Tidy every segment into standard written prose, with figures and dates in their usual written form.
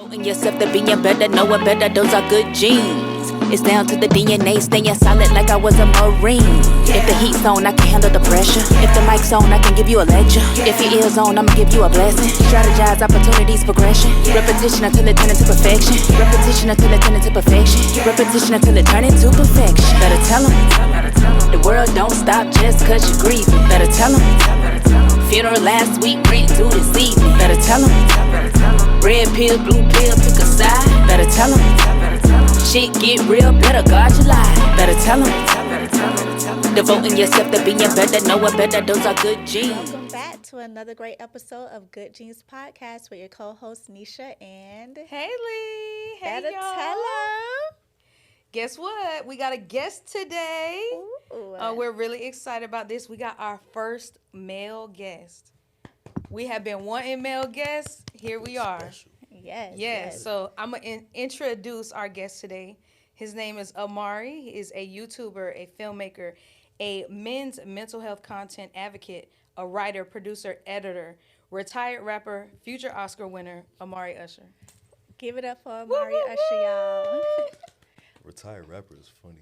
Devoting yourself to being better, knowing better, those are good genes. It's down to the DNA, staying solid like I was a Marine. If the heat's on, I can handle the pressure. If the mic's on, I can give you a lecture. If your ear's on, I'ma give you a blessing. Strategize, opportunities, progression. Repetition until it turn into perfection. Repetition until it turn into perfection. Repetition until it turn into perfection. Better tell 'em. The world don't stop just cause you're grieving. Better tell 'em. Funeral last week, rent due this evening. Better tell 'em. Red pill, blue pill, pick a side. Better tell 'em. Shit get real, better guard your life. Better tell 'em. Devoting yourself to being better, knowing better, those are good genes. Welcome back to another great episode of Good Genes Podcast with your co-host Necia and Hailey. Hey, Better y'all. tell 'em. Guess what? We got a guest today. Ooh. We're really excited about this. We got our first male guest. We have been wanting male guests. Here we are. Yes. So I'm going to introduce our guest today. His name is Amarii. He is a YouTuber, a filmmaker, a men's mental health content advocate, a writer, producer, editor, retired rapper, future Oscar winner, Amarii Usher. Give it up for Amarii Usher, y'all. Retired rapper is funny.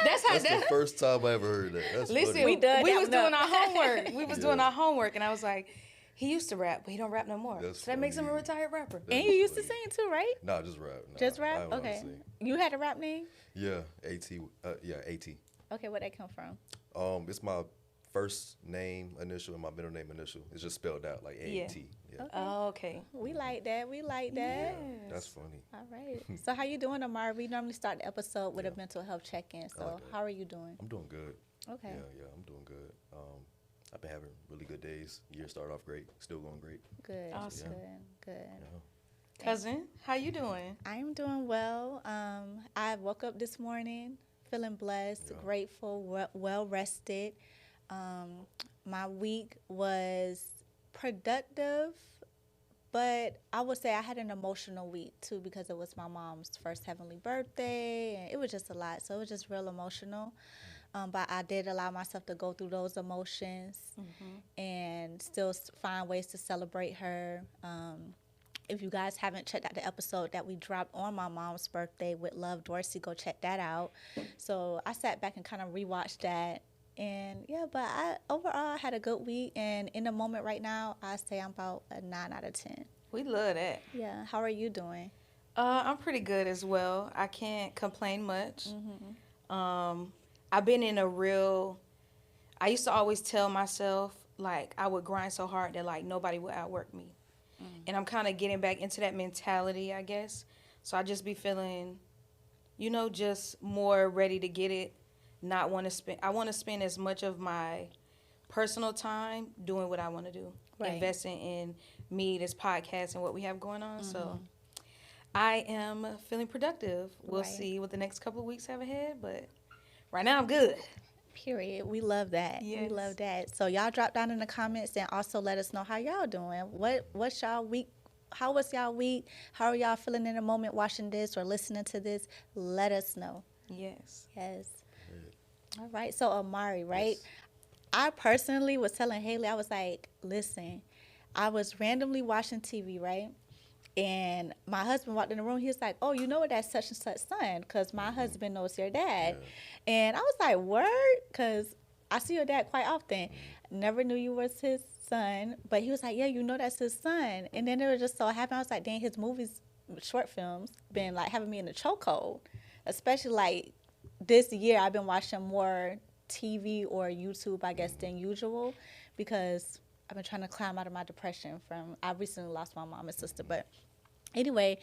That's the first time I ever heard that. That's Listen, funny. we done was that doing one our homework. We was doing Yeah. our homework, and I was like, he used to rap, but he don't rap no more. That's So that makes him a funny. retired rapper. And you used to sing too, right? Nah, just rap. Nah, Just I rap? don't know how to Okay. sing. You had a rap name? Yeah, AT. AT. Okay, where'd that come from? It's my first name initial and my middle name initial. It's just spelled out like AT. Yeah. Okay. Oh, okay. We like that. Yeah, that's funny. All right. So how you doing, Amarii? We normally start the episode with a mental health check-in. So like that. how are you doing? I'm doing good. Okay. Yeah, I'm doing good. I've been having really good days. Year started off great. Still going great. Good. Awesome. Good. Yeah. Cousin, how you doing? I am doing well. I woke up this morning feeling blessed, Yeah. grateful, well rested. My week was productive, but I would say I had an emotional week too because it was my mom's first heavenly birthday, and it was just a lot. So it was just real emotional. But I did allow myself to go through those emotions and still find ways to celebrate her. If you guys haven't checked out the episode that we dropped on my mom's birthday with Love Dorsey, go check that out. So I sat back and kind of rewatched that. And yeah, but overall I had a good week. And in the moment right now, I say I'm about a 9 out of 10. We love that. Yeah. How are you doing? I'm pretty good as well. I can't complain much. I've been in I used to always tell myself, like, I would grind so hard that, like, nobody would outwork me. And I'm kind of getting back into that mentality, I guess. So I just be feeling, just more ready to get it. I want to spend as much of my personal time doing what I want to do. Right. Investing in me, this podcast, and what we have going on. So I am feeling productive. We'll Right. see what the next couple of weeks have ahead, but right now I'm good. Period. We love that. We Yes. love that. So y'all drop down in the comments and also let us know how y'all doing. What's y'all week? How was y'all week? How are y'all feeling in the moment watching this or listening to this? Let us know. Yes. Yes. All right. So Amarii, right? Yes. I personally was telling Hailey, I was like, listen, I was randomly watching TV, right? And my husband walked in the room. He was like, oh, you know what? That's such and such son, because my husband knows your dad. Yeah. And I was like, word? Because I see your dad quite often. Never knew you was his son. But he was like, yeah, you know that's his son. And then it was just so happy. I was like, dang, his movies, short films, been like having me in the chokehold. Especially like this year, I've been watching more TV or YouTube, I guess, than usual, because I've been trying to climb out of my depression I recently lost my mom and sister. But anyway,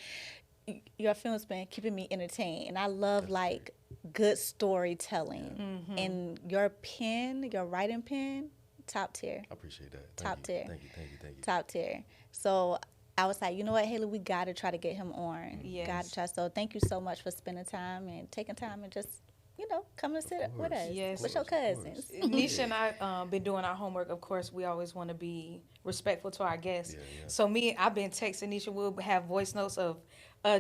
your film's been keeping me entertained, and I love like good storytelling. And your writing pen, top tier. I appreciate that. Top tier. Thank you. Top tier. So I was like, you know what, Hailey, we got to try to get him on. Yes. Got to try. So thank you so much for spending time and taking time and just, come and sit with us. Yes. With your cousins. Necia and I been doing our homework. Of course, we always want to be respectful to our guests. Yeah. So I've been texting Necia. We'll have voice notes of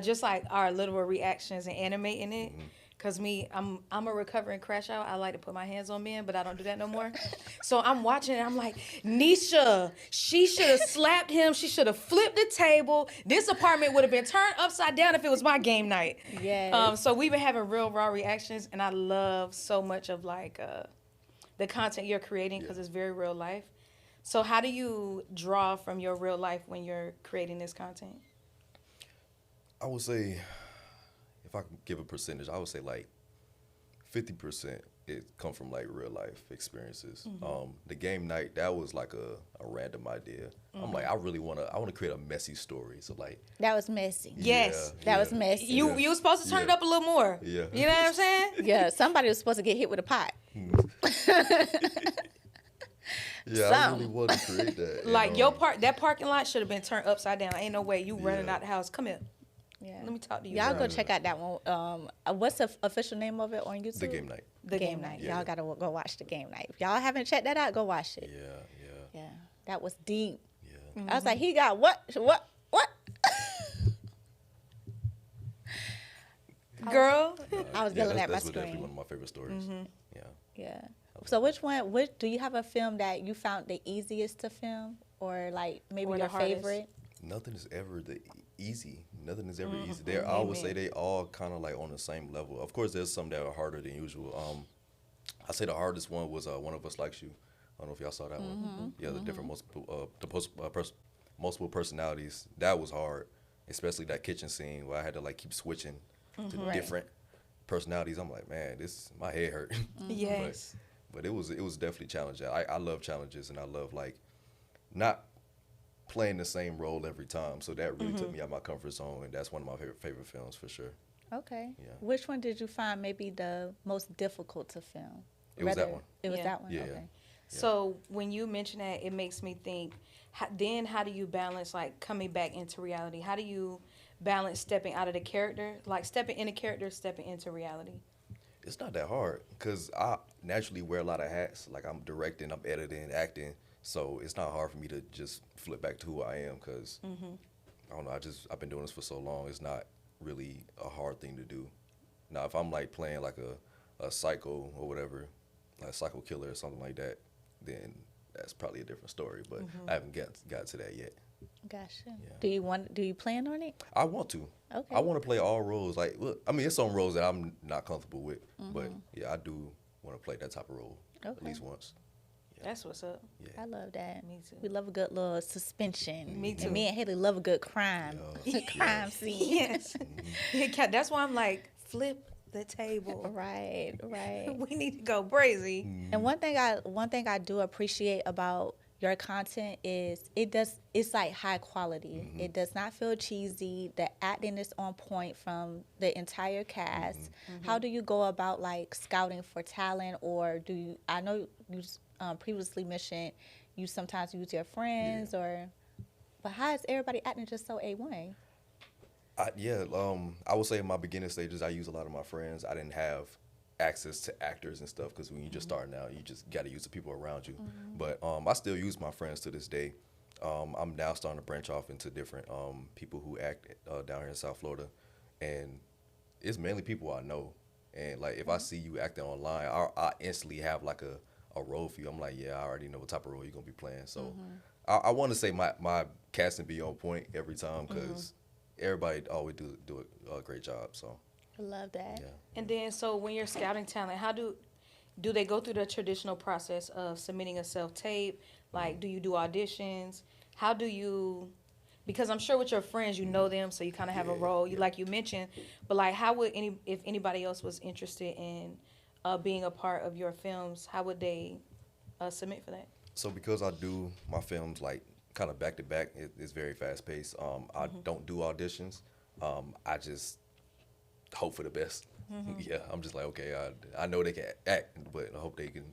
just like our literal reactions and animating it. Cause I'm a recovering crash out. I like to put my hands on men, but I don't do that no more. So I'm watching it. I'm like, Necia, she should have slapped him. She should have flipped the table. This apartment would have been turned upside down if it was my game night. Yes. So we've been having real raw reactions, and I love so much of like the content you're creating because it's very real life. So how do you draw from your real life when you're creating this content? I would say, if I can give a percentage, I would say like 50% it come from like real life experiences. The game night, that was like a random idea. I'm like, I want to create a messy story. So like, That was messy. Yes. That was messy. You were supposed to turn it up a little more. Yeah. You know what I'm saying? Yeah, somebody was supposed to get hit with a pot. yeah, I really wanted to create that. Like that parking lot should have been turned upside down. Ain't no way you running out the house. Come here. Yeah. Let me talk to you. Y'all go check out that one. What's the official name of it on YouTube? The game night. The game night. Yeah. Y'all gotta go watch the game night. If y'all haven't checked that out, go watch it. Yeah. Yeah, that was deep. Yeah. I was like, he got what? Girl. I was yelling at my That's definitely screen. one of my favorite stories. Yeah. Yeah. So which do you have a film that you found the easiest to film, or like maybe Or the your hardest? favorite? Nothing is ever easy. Nothing is ever easy. They I would say they all kind of like on the same level. Of course, there's some that are harder than usual. I say the hardest one was One of Us Likes You. I don't know if y'all saw that one. Yeah, the different multiple personalities. That was hard, especially that kitchen scene where I had to like keep switching to different personalities. I'm like, man, my head hurt. Yes. But it was definitely challenging. I love challenges, and I love like not playing the same role every time. So that really took me out of my comfort zone, and that's one of my favorite films for sure. Okay. Yeah. Which one did you find maybe the most difficult to film? It was that one. It was Yeah. that one. Yeah. Okay. So when you mention that, it makes me think, how do you balance like coming back into reality? How do you balance stepping out of the character, like stepping in a character, stepping into reality? It's not that hard because I naturally wear a lot of hats. Like I'm directing, I'm editing, acting. So it's not hard for me to just flip back to who I am because, I don't know, I've been doing this for so long. It's not really a hard thing to do. Now, if I'm like playing like a psycho or whatever, like a psycho killer or something like that, then that's probably a different story. But I haven't got to that yet. Gotcha. Yeah. Do you plan on it? I want to. Okay. I want to play all roles. Like, look, I mean, it's some roles that I'm not comfortable with, but yeah, I do want to play that type of role at least once. That's what's up. Yeah. I love that. Me too. We love a good little suspension. Me too. And me and Hailey love a good crime. Crime scene. Yes. That's why I'm like, flip the table. Right. We need to go crazy. And one thing I do appreciate about your content is it's like high quality. It does not feel cheesy. The acting is on point from the entire cast. How do you go about like scouting for talent, or I know you previously mentioned you sometimes use your friends, but how is everybody acting just so A1? I would say in my beginning stages, I use a lot of my friends. I didn't have access to actors and stuff because when you just starting out, you just got to use the people around you. But I still use my friends to this day. I'm now starting to branch off into different people who act down here in South Florida, and it's mainly people I know. And like if I see you acting online, I instantly have like a role for you. I'm like, yeah, I already know what type of role you're gonna be playing. So I want to say my casting be on point every time because everybody always do a great job. So I love that. yeah. And then, so when you're scouting talent, how do they go through the traditional process of submitting a self-tape? Like, do you do auditions? How do you, because I'm sure with your friends, you know them, so you kind of have a role, like you mentioned, but like, how would if anybody else was interested in being a part of your films, how would they submit for that? So because I do my films like kind of back to back, it's very fast paced. I don't do auditions. I just hope for the best. Yeah, I'm just like, okay, I know they can act, but I hope they can,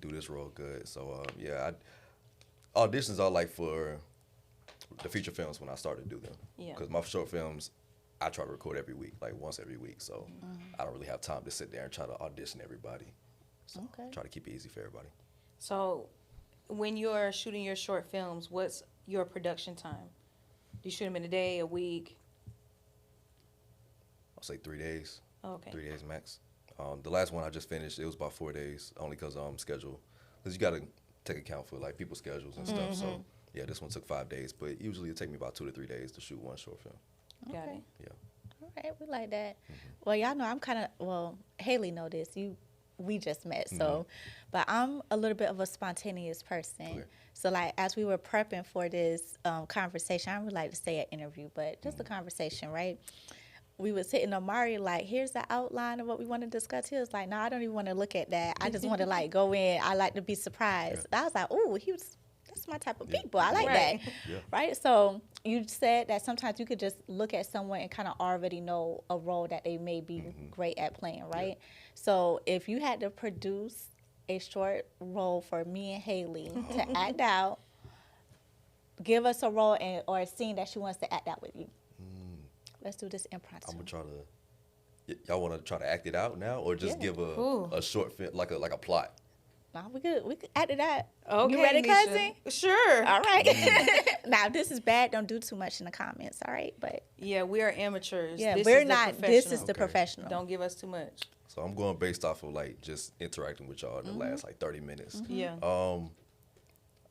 do this role good. So auditions are like for the feature films when I started to do them. Yeah. Because my short films, I try to record every week, like once every week. So I don't really have time to sit there and try to audition everybody. So I try to keep it easy for everybody. So when you're shooting your short films, what's your production time? Do you shoot them in a day, a week? I'll say 3 days. Okay. 3 days max. The last one I just finished, it was about 4 days, only because schedule, because you got to take account for like people's schedules and stuff. So yeah, this one took 5 days, but usually it take me about 2 to 3 days to shoot one short film. Got Okay. it. Yeah. All right, we like that. Well, y'all know I'm kind of, well, Hailey know this. We just met, so, but I'm a little bit of a spontaneous person. Okay. So, like, as we were prepping for this conversation, I don't really like to say an interview, but just a conversation, right? We was hitting Amarii, like, here's the outline of what we want to discuss. He was like, no, I don't even want to look at that. I just want to, like, go in. I like to be surprised. I was like, oh, that's my type of people. I like Right. that. Yeah. Right? So you said that sometimes you could just look at someone and kind of already know a role that they may be great at playing, right? So if you had to produce a short role for me and Hailey to act out, give us a role or a scene that she wants to act out with you. Let's do this impromptu. I'm gonna try to. Y'all want to try to act it out now, or just give a short film, like a plot? Nah, we could act it out. Okay, You ready, Necia. cousin? Sure. All right. Now, if this is bad, don't do too much in the comments, all right? But Yeah, we are amateurs. yeah, This we're is the not. This is professional. the Okay. professional. Don't give us too much. So I'm going based off of like just interacting with y'all in the last like 30 minutes. Yeah.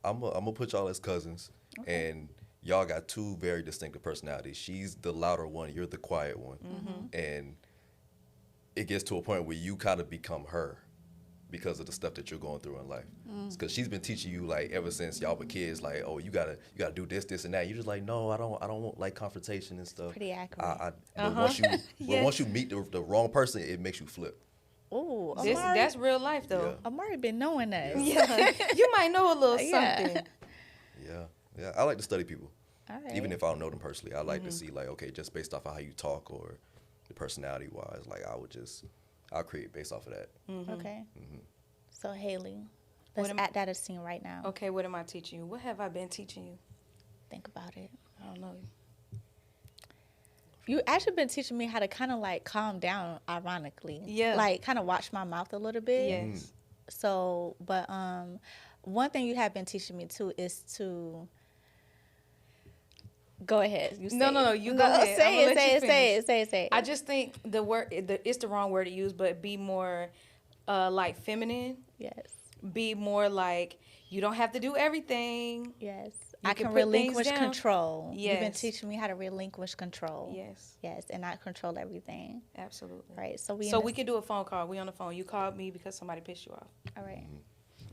I'm gonna put y'all as cousins, and y'all got two very distinctive personalities. She's the louder one, you're the quiet one, and it gets to a point where you kind of become her because of the stuff that you're going through in life. Because she's been teaching you like ever since y'all were kids, like, oh, you gotta do this, and that. You're just like, no, I don't want like confrontation and stuff. Pretty accurate. But once you meet the wrong person, it makes you flip. Ooh, That's real life though. Amarii been knowing us. Yeah. You might know a little Yeah. something. Yeah. I like to study people. All right. Even if I don't know them personally, I like to see like, okay, just based off of how you talk or the personality wise, like I'll create based off of that. Okay. So Hailey, What let's am- act out a scene right now. Okay, what am I teaching you? What have I been teaching you? Think about it. I don't know. You actually been teaching me how to kind of like calm down, ironically. Yeah. Like kind of watch my mouth a little bit. Yes. So, but one thing you have been teaching me too is to go ahead. You say No, it. you go ahead. Say I'ma it. let Say you it. Say it. Say it. Say it. I just think the word it's the wrong word to use, but be more like feminine. Yes. Be more like you don't have to do everything. Yes. You I can can put things relinquish down. control. You've been Yes. teaching me how to relinquish control. Yes, Yes, and not control everything. absolutely. Right. So We can do a phone call. We on the phone. You called me because somebody pissed you off. All right.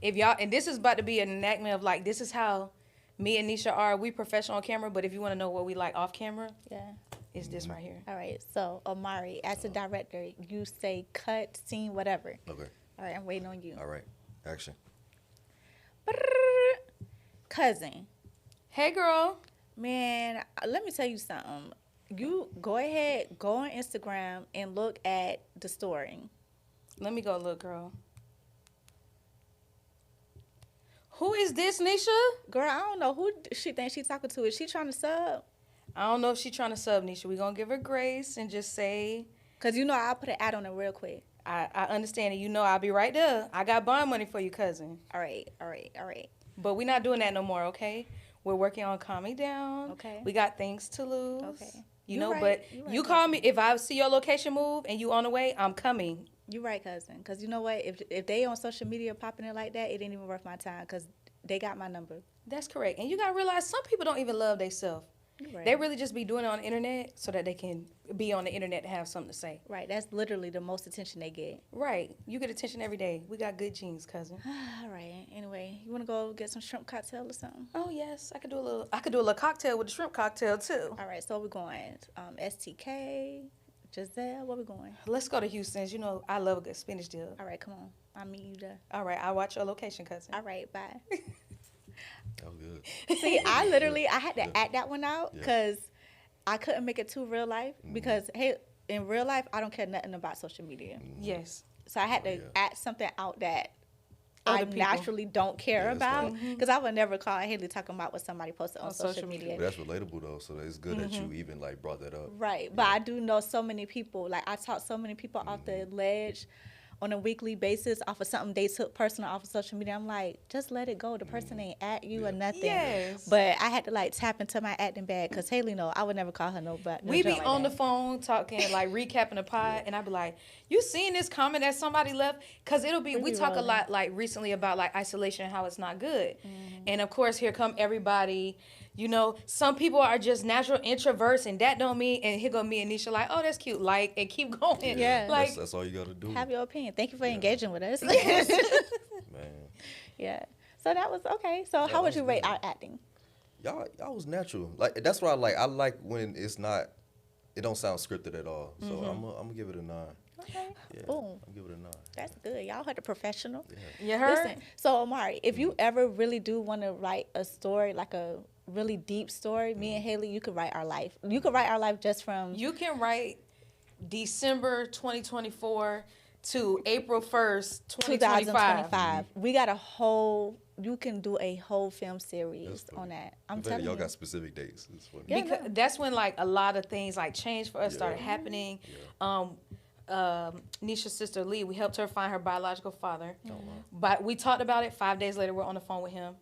If y'all, and this is about to be an enactment of like, this is how me and Necia are. We professional on camera, but if you want to know what we like off camera, Yeah. it's this right here. All right. So Amarii, as a director, you say cut, scene, whatever. Okay. All right. I'm waiting on you. All right. Action. Cousin, Hey, girl. man, let me tell you something. You go ahead, go on Instagram and look at the story. Let me go look, girl. Who is this, Necia? Girl, I don't know who she thinks she's talking to. Is she trying to sub? I don't know if she's trying to sub Necia. We gonna give her grace and just say, Because you know I'll put an ad on it real quick. I understand it. You know I'll be right there. I got bond money for you, cousin. All right. All right. All right. But we're not doing that no more, okay? We're working on calming down. Okay. We got things to lose. Okay. You You know, right. but You right, you call me if I see your location move and you on the way, I'm coming. You're right, cousin. Because you know what? If they on social media popping it like that, it ain't even worth my time because they got my number. That's correct. And you gotta realize some people don't even love themselves. You right. They really just be doing it on the internet so that they can be on the internet to have something to say. Right. That's literally the most attention they get. Right. You get attention every day. We got good genes, cousin. All right. Anyway, you want to go get some shrimp cocktail or something? Oh yes, I could do a little cocktail with the shrimp cocktail too. All right. So we're going STK, Giselle. Where we going? Let's go to Houston's. You know I love a good spinach dip. All right. Come on. I'll meet you there. All right, I'll watch your location, cousin. All right. Bye. That was good. See, I had to act that one out Yeah. because I couldn't make it too real life because, hey, in real life, I don't care nothing about social media. Yes. So I had to yeah. act something out that Other I people. naturally don't care Yeah, it's about like- because I would never call Hailey talking about what somebody posted on social media. But that's relatable though, so it's good that you even like brought that up. Right. But I do know so many people. Like I taught so many people off the ledge on a weekly basis off of something they took personal off of social media. I'm like, just let it go. The person ain't at you or nothing. Yes. But I had to like tap into my acting bag because Hailey know I would never call her no but We be like on that. the phone talking, like recapping the pod, and I be like, "You seen this comment that somebody left?" Because it'll be we talk a lot like recently about like isolation and how it's not good, and of course here come everybody. You know, some people are just natural introverts, and that don't mean. And here go me and Necia like, "Oh, that's cute," like, and keep going. Yeah. Like that's all you gotta do. Have your opinion. Thank you for engaging with us. Man. Yeah. So that was okay. So how would you rate our acting? Y'all was natural. Like that's what I like. I like when it don't sound scripted at all. So I'm gonna give it a 9. Okay. Yeah, Boom. I'll give it a 9. That's good. Y'all heard a professional. Yeah. you heard? Listen, so Amarii, if you ever really do want to write a story, like a really deep story, me and Hailey, you could write our life. You could write our life just from You can write December 2024 to April 1st, 2025. 2025. We got a whole. You can do a whole film series on that. I'm telling you. Y'all got specific dates. It's funny. Yeah. Because that's when like a lot of things like changed for us started happening. Nicia's sister Lee, we helped her find her biological father. But we talked about it. 5 days later, we're on the phone with him.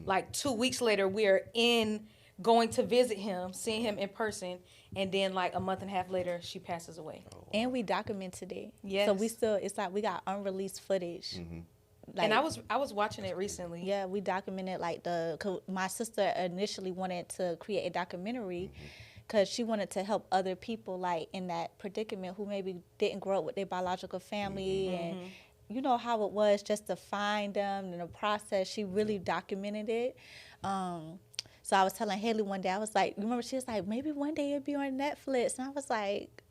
Like 2 weeks later, we're going to visit him, seeing him in person, and then like a month and a half later, she passes away. And we documented it. Yes. So we still, it's like we got unreleased footage. Like, And I was watching it recently. yeah, we documented like 'cause my sister initially wanted to create a documentary because she wanted to help other people like in that predicament who maybe didn't grow up with their biological family and you know how it was just to find them and the process. She really documented it. So I was telling Hailey one day, I was like, you remember she was like, maybe one day it'd be on Netflix. And I was like,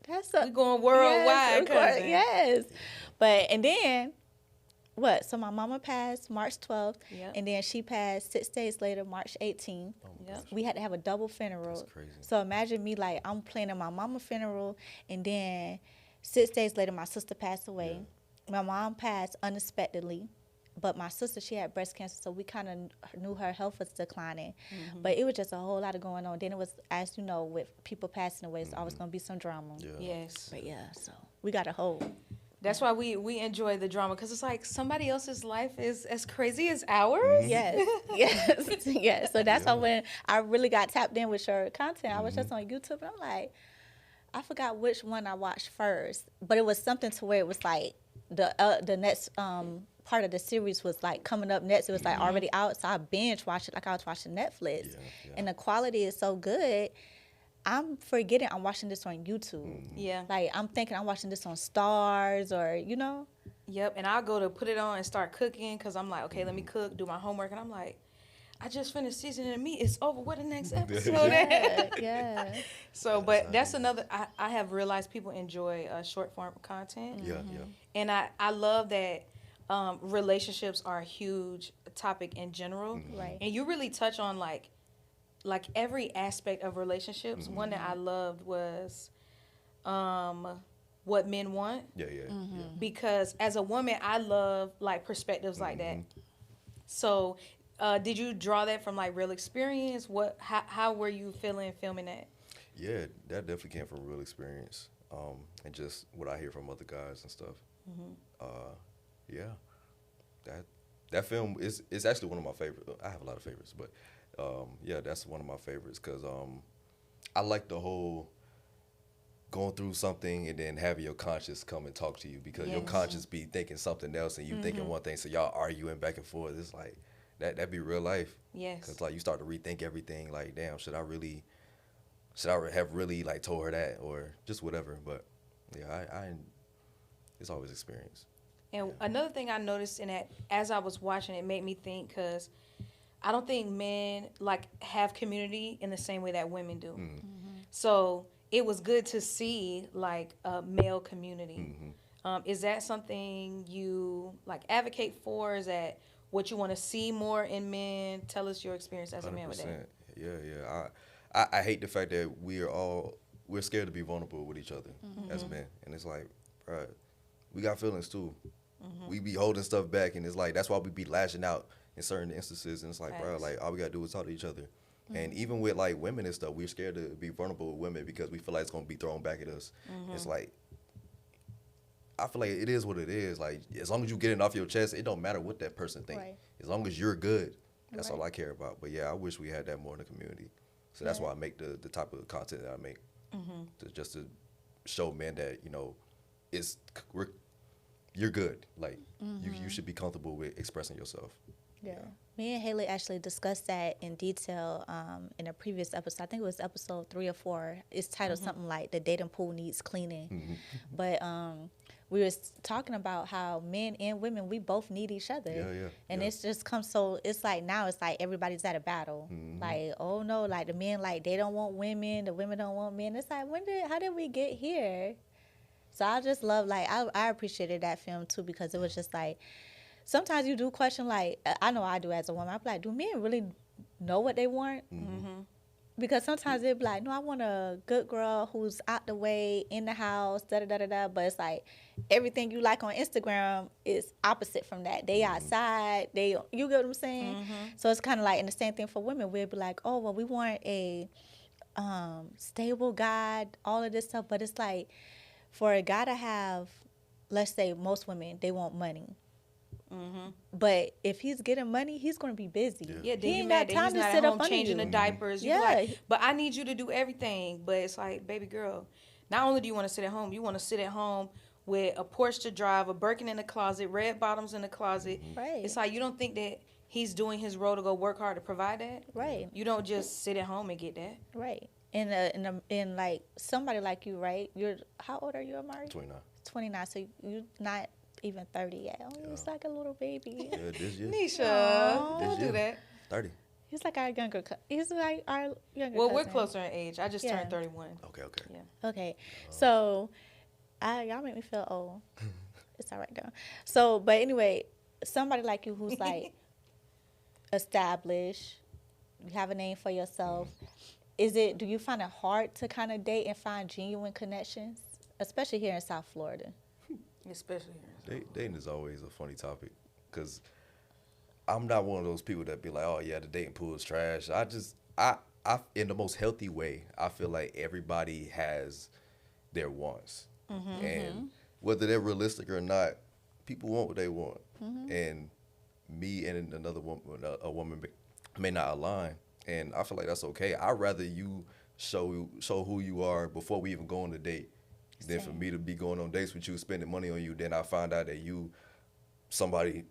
that's We're going worldwide, cousin. Yes. But, and then, what? So my mama passed March 12th, Yep. and then she passed 6 days later, March 18th. Yep. We had to have a double funeral. That's crazy. So imagine me like I'm planning my mama funeral, and then 6 days later my sister passed away. My mom passed unexpectedly, but my sister, she had breast cancer, so we kind of knew her health was declining. But it was just a whole lot of going on. Then it was, as you know, with people passing away, it's always going to be some drama. Yeah. Yes. But yeah, so we got a whole. That's why we enjoy the drama, because it's like somebody else's life is as crazy as ours. Yes, yes, yes. So that's why when I really got tapped in with your content, I was just on YouTube, and I'm like, I forgot which one I watched first, but it was something to where it was like the next part of the series was like coming up next. It was like already out, so I binge watched it like I was watching Netflix, and the quality is so good. I'm forgetting I'm watching this on YouTube. Yeah. Like I'm thinking I'm watching this on Stars or Yep. And I'll go to put it on and start cooking, because I'm like, okay, let me cook, do my homework, and I'm like, I just finished seasoning the meat. It's over. What the next episode? yeah. So, but that's another. I have realized people enjoy short form content. Yeah. And I love that relationships are a huge topic in general. Right. And you really touch on like every aspect of relationships. One that I loved was what men want. Yeah. Because as a woman, I love like perspectives like that. So did you draw that from like real experience? How were you feeling filming that? Yeah, that definitely came from real experience, and just what I hear from other guys and stuff. Yeah, that film is actually one of my favorites. I have a lot of favorites, but yeah, that's one of my favorites because I like the whole going through something and then having your conscience come and talk to you, because your conscience be thinking something else and you thinking one thing, so y'all arguing back and forth. It's like that be real life. Yes. Because like you start to rethink everything. Like, damn, should I have really like told her that, or just whatever. But yeah, I it's always experience. And another thing I noticed in that, as I was watching, it made me think, because I don't think men like have community in the same way that women do. So it was good to see like a male community. Is that something you like advocate for? Is that what you want to see more in men? Tell us your experience as a man with that. Yeah. I hate the fact that we're scared to be vulnerable with each other as men, and it's like, bro, we got feelings too. We be holding stuff back, and it's like that's why we be lashing out in certain instances, and it's like, bro, like all we gotta do is talk to each other. And even with like women and stuff, we're scared to be vulnerable with women because we feel like it's gonna be thrown back at us. It's like, I feel like it is what it is. Like, as long as you get it off your chest, it don't matter what that person think. Right. As long as you're good, that's Right. all I care about. But yeah, I wish we had that more in the community. So that's why I make the type of content that I make, just to show men that, you know, you're good. Like, you should be comfortable with expressing yourself. Yeah. Me and Hailey actually discussed that in detail in a previous episode. I think it was episode 3 or 4. It's titled something like "The Dating Pool Needs Cleaning." But we was talking about how men and women, we both need each other. Yeah. And it's just come so, it's like now it's like everybody's at a battle. Like, oh no, like the men, like they don't want women, the women don't want men. It's like, how did we get here? So I just love, like, I appreciated that film too, because it was just like, sometimes you do question, like, I know I do as a woman. I'm like, do men really know what they want? Because sometimes they'd be like, no, I want a good girl who's out the way, in the house, da-da-da-da-da. But it's like, everything you like on Instagram is opposite from that. They outside. You get what I'm saying? So it's kind of like, and the same thing for women. We'd be like, oh, well, we want a stable guy, all of this stuff. But it's like, for a guy to have, let's say most women, they want money. But if he's getting money, he's going to be busy. Yeah, he you ain't mad got that time he's to not sit at up home under changing you. the diapers. You Yeah. be like, but I need you to do everything. But it's like, baby girl, not only do you want to sit at home, you want to sit at home with a Porsche to drive, a Birkin in the closet, red bottoms in the closet. Right. It's like, you don't think that he's doing his role to go work hard to provide that? Right. You don't just sit at home and get that. Right. And like somebody like you, right? How old are you, Amarii? 29. 29. So you're not even 30 yet. Oh, he's like a little baby. Yeah, this year. Necia, Aw. don't do that. 30. He's like our younger. He's like our younger. Well, we're cousin. closer in age. I just Yeah. turned 31. Okay. Yeah. Okay. So, y'all make me feel old. It's all right though. So, but anyway, somebody like you who's like established, you have a name for yourself. Do you find it hard to kind of date and find genuine connections, especially here in South Florida? Especially here. Dating is always a funny topic, because I'm not one of those people that be like, oh yeah, the dating pool is trash. I in the most healthy way, I feel like everybody has their wants, and whether they're realistic or not, people want what they want, and me and another woman, a woman may not align, and I feel like that's okay. I'd rather you show who you are before we even go on a date, than for me to be going on dates with you, spending money on you, then I find out that you somebody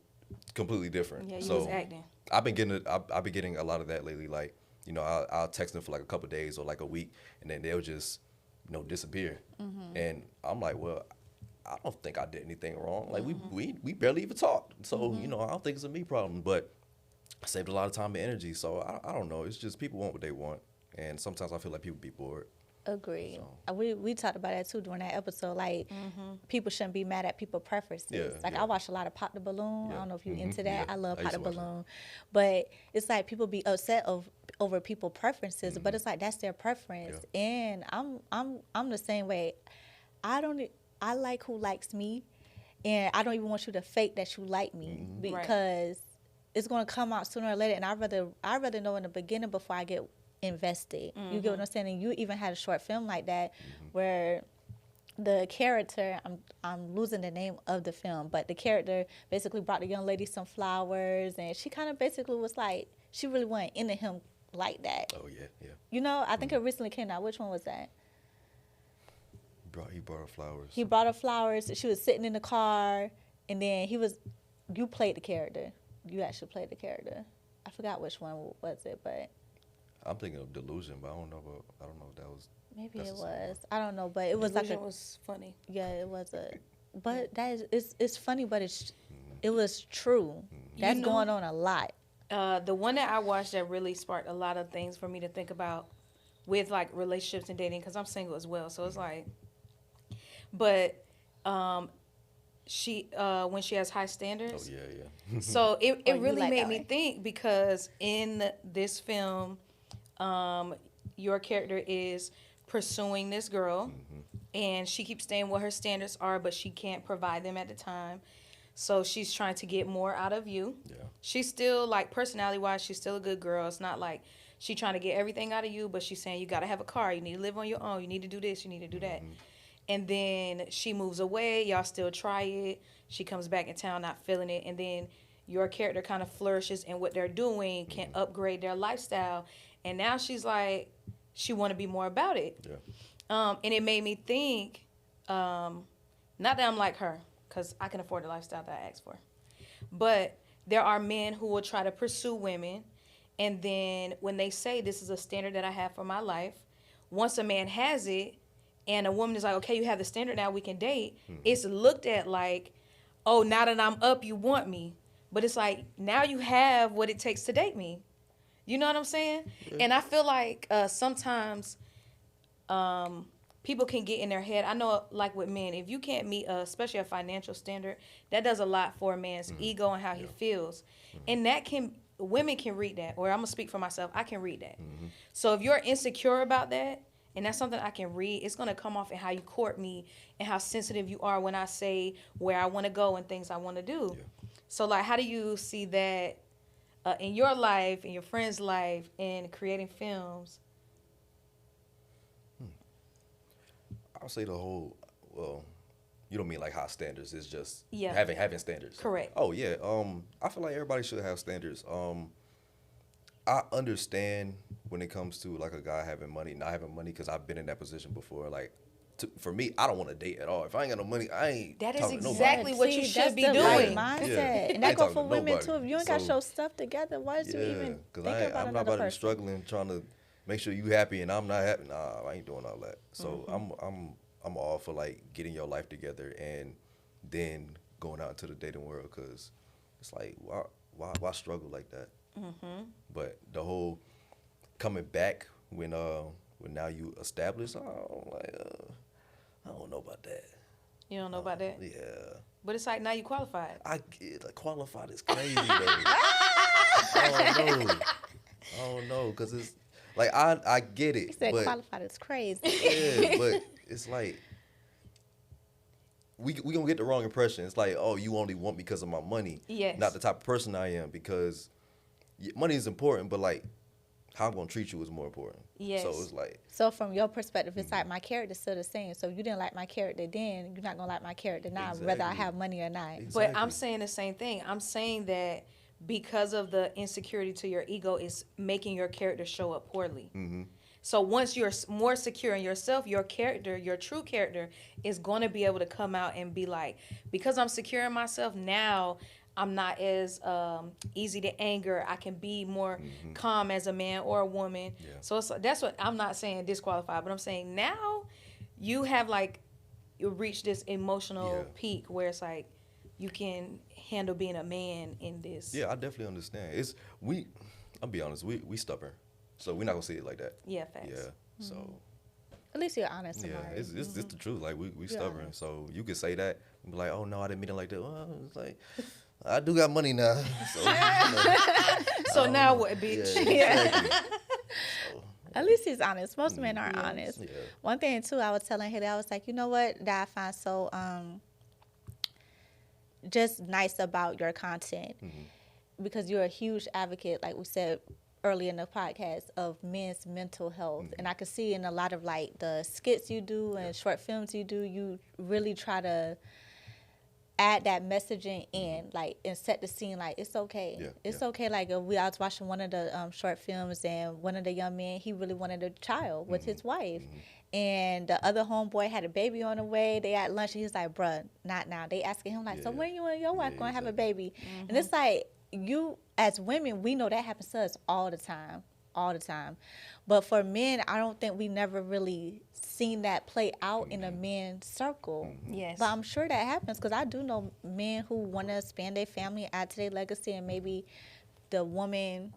completely different. Yeah, you was acting. I've been getting a lot of that lately. Like, you know, I'll text them for like a couple of days or like a week, and then they'll just, you know, disappear. And I'm like, well, I don't think I did anything wrong. Like, we barely even talked. So, you know, I don't think it's a me problem. But I saved a lot of time and energy. So I don't know. It's just people want what they want. And sometimes I feel like people be bored. Agree. We talked about that too during that episode. Like, people shouldn't be mad at people's preferences. Yeah, like, yeah. I watch a lot of Pop the Balloon. I don't know if you into that. Yeah. I love I Pop used the to watch Balloon. But it's like people be upset over people's preferences, but it's like that's their preference. Yeah. And I'm the same way. I like who likes me, and I don't even want you to fake that you like me, because it's gonna come out sooner or later. And I'd rather know in the beginning before I get invested. You get what I'm saying? And you even had a short film like that where the character, I'm losing the name of the film, but the character basically brought the young lady some flowers, and she kind of basically was like, she really wasn't into him like that. Oh, yeah. You know, I think it recently came out. Which one was that? He brought her flowers. He brought her flowers. She was sitting in the car, and then you played the character. You actually played the character. I forgot which one was it, but I'm thinking of Delusion, but I don't know if that was. maybe That's it the same was. I don't know, but it was Delusion like was funny. yeah, it was but that is, it's funny, but it was true. That's going on a lot. The one that I watched that really sparked a lot of things for me to think about with like relationships and dating, because I'm single as well. So it's like, but she when she has high standards. Oh yeah. So it you really like made that me way. think, because in this film, your character is pursuing this girl, and she keeps staying what her standards are, but she can't provide them at the time. So she's trying to get more out of you. Yeah. She's still, like, personality-wise, she's still a good girl. It's not like she's trying to get everything out of you, but she's saying you got to have a car. You need to live on your own. You need to do this. You need to do that. and then she moves away, y'all still try it, she comes back in town not feeling it, and then your character kind of flourishes in what they're doing, can upgrade their lifestyle, and now she's like, she want to be more about it. And it made me think, not that I'm like her, because I can afford the lifestyle that I asked for, but there are men who will try to pursue women, and then when they say this is a standard that I have for my life, once a man has it, and a woman is like, okay, you have the standard now, we can date, it's looked at like, oh, now that I'm up, you want me. But it's like, now you have what it takes to date me. You know what I'm saying? Yeah. And I feel like sometimes people can get in their head. I know, like with men, if you can't meet, especially a financial standard, that does a lot for a man's ego and how he feels. And women can read that. Or I'm going to speak for myself. I can read that. So if you're insecure about that, and that's something I can read, it's going to come off in how you court me and how sensitive you are when I say where I want to go and things I want to do. Yeah. So, like, how do you see that in your life, in your friend's life, in creating films? I'll say the whole, well, you don't mean like high standards. It's just having standards. Correct. Oh, yeah. I feel like everybody should have standards. I understand when it comes to, like, a guy having money, not having money, because I've been in that position before. Like, for me, I don't want to date at all. If I ain't got no money, I ain't That is talking to exactly nobody. what you should be Right doing. mindset. Yeah. And that Ain't go talking for to women, nobody. too. If you ain't got your stuff together, why is you even thinking about I'm another not about to be person? struggling trying to make sure you happy and I'm not happy. Nah, I ain't doing all that. So I'm all for, like, getting your life together and then going out into the dating world, because it's like, why struggle like that? But the whole coming back when now you established, I don't know about that. You don't know about that? Yeah. But it's like, now you qualified. Qualified is crazy, though. I don't know, because it's like, I get it. He said but, qualified is crazy. Yeah, but it's like, we gonna get the wrong impression. It's like, oh, you only want me because of my money. Yes. Not the type of person I am, because money is important, but, like, how I'm gonna treat you is more important. Yes. So it's like. So from your perspective, it's like my character's still the same. So if you didn't like my character then, you're not gonna like my character now, whether I have money or not. Exactly. But I'm saying the same thing. I'm saying that because of the insecurity to your ego, it's making your character show up poorly. So once you're more secure in yourself, your character, your true character, is going to be able to come out and be like, because I'm secure in myself, now I'm not as easy to anger. I can be more calm as a man or a woman. Yeah. So that's what I'm not saying disqualified, but I'm saying now you have, like, you reach this emotional peak where it's like you can handle being a man in this. Yeah, I definitely understand. I'll be honest, we stubborn. So we're not gonna see it like that. Yeah, facts. Yeah. So at least you're honest. Yeah, Amarii. it's the truth. Like, we stubborn. Honest. So you could say that and be like, oh no, I didn't mean it like that. Well, it's like, I do got money now. So, so now what, bitch? Yeah. Exactly. So, at least he's honest. Most men aren't honest. Yeah. One thing too, I was telling Hailey, I was like, you know what, that I find so just nice about your content, because you're a huge advocate, like we said early in the podcast, of men's mental health. And I can see in a lot of, like, the skits you do and short films you do, you really try to add that messaging in, like, and set the scene, like, it's okay. Yeah, it's okay. Like, I was watching one of the short films, and one of the young men, he really wanted a child with his wife. And the other homeboy had a baby on the way. They had lunch, and he was like, bruh, not now. They asking him, like, so when you and your wife going to have a baby? And it's like, you, as women, we know that happens to us all the time. But for men, I don't think we never really seen that play out in a men's circle. Yes. But I'm sure that happens, because I do know men who want to expand their family, add to their legacy, and maybe the woman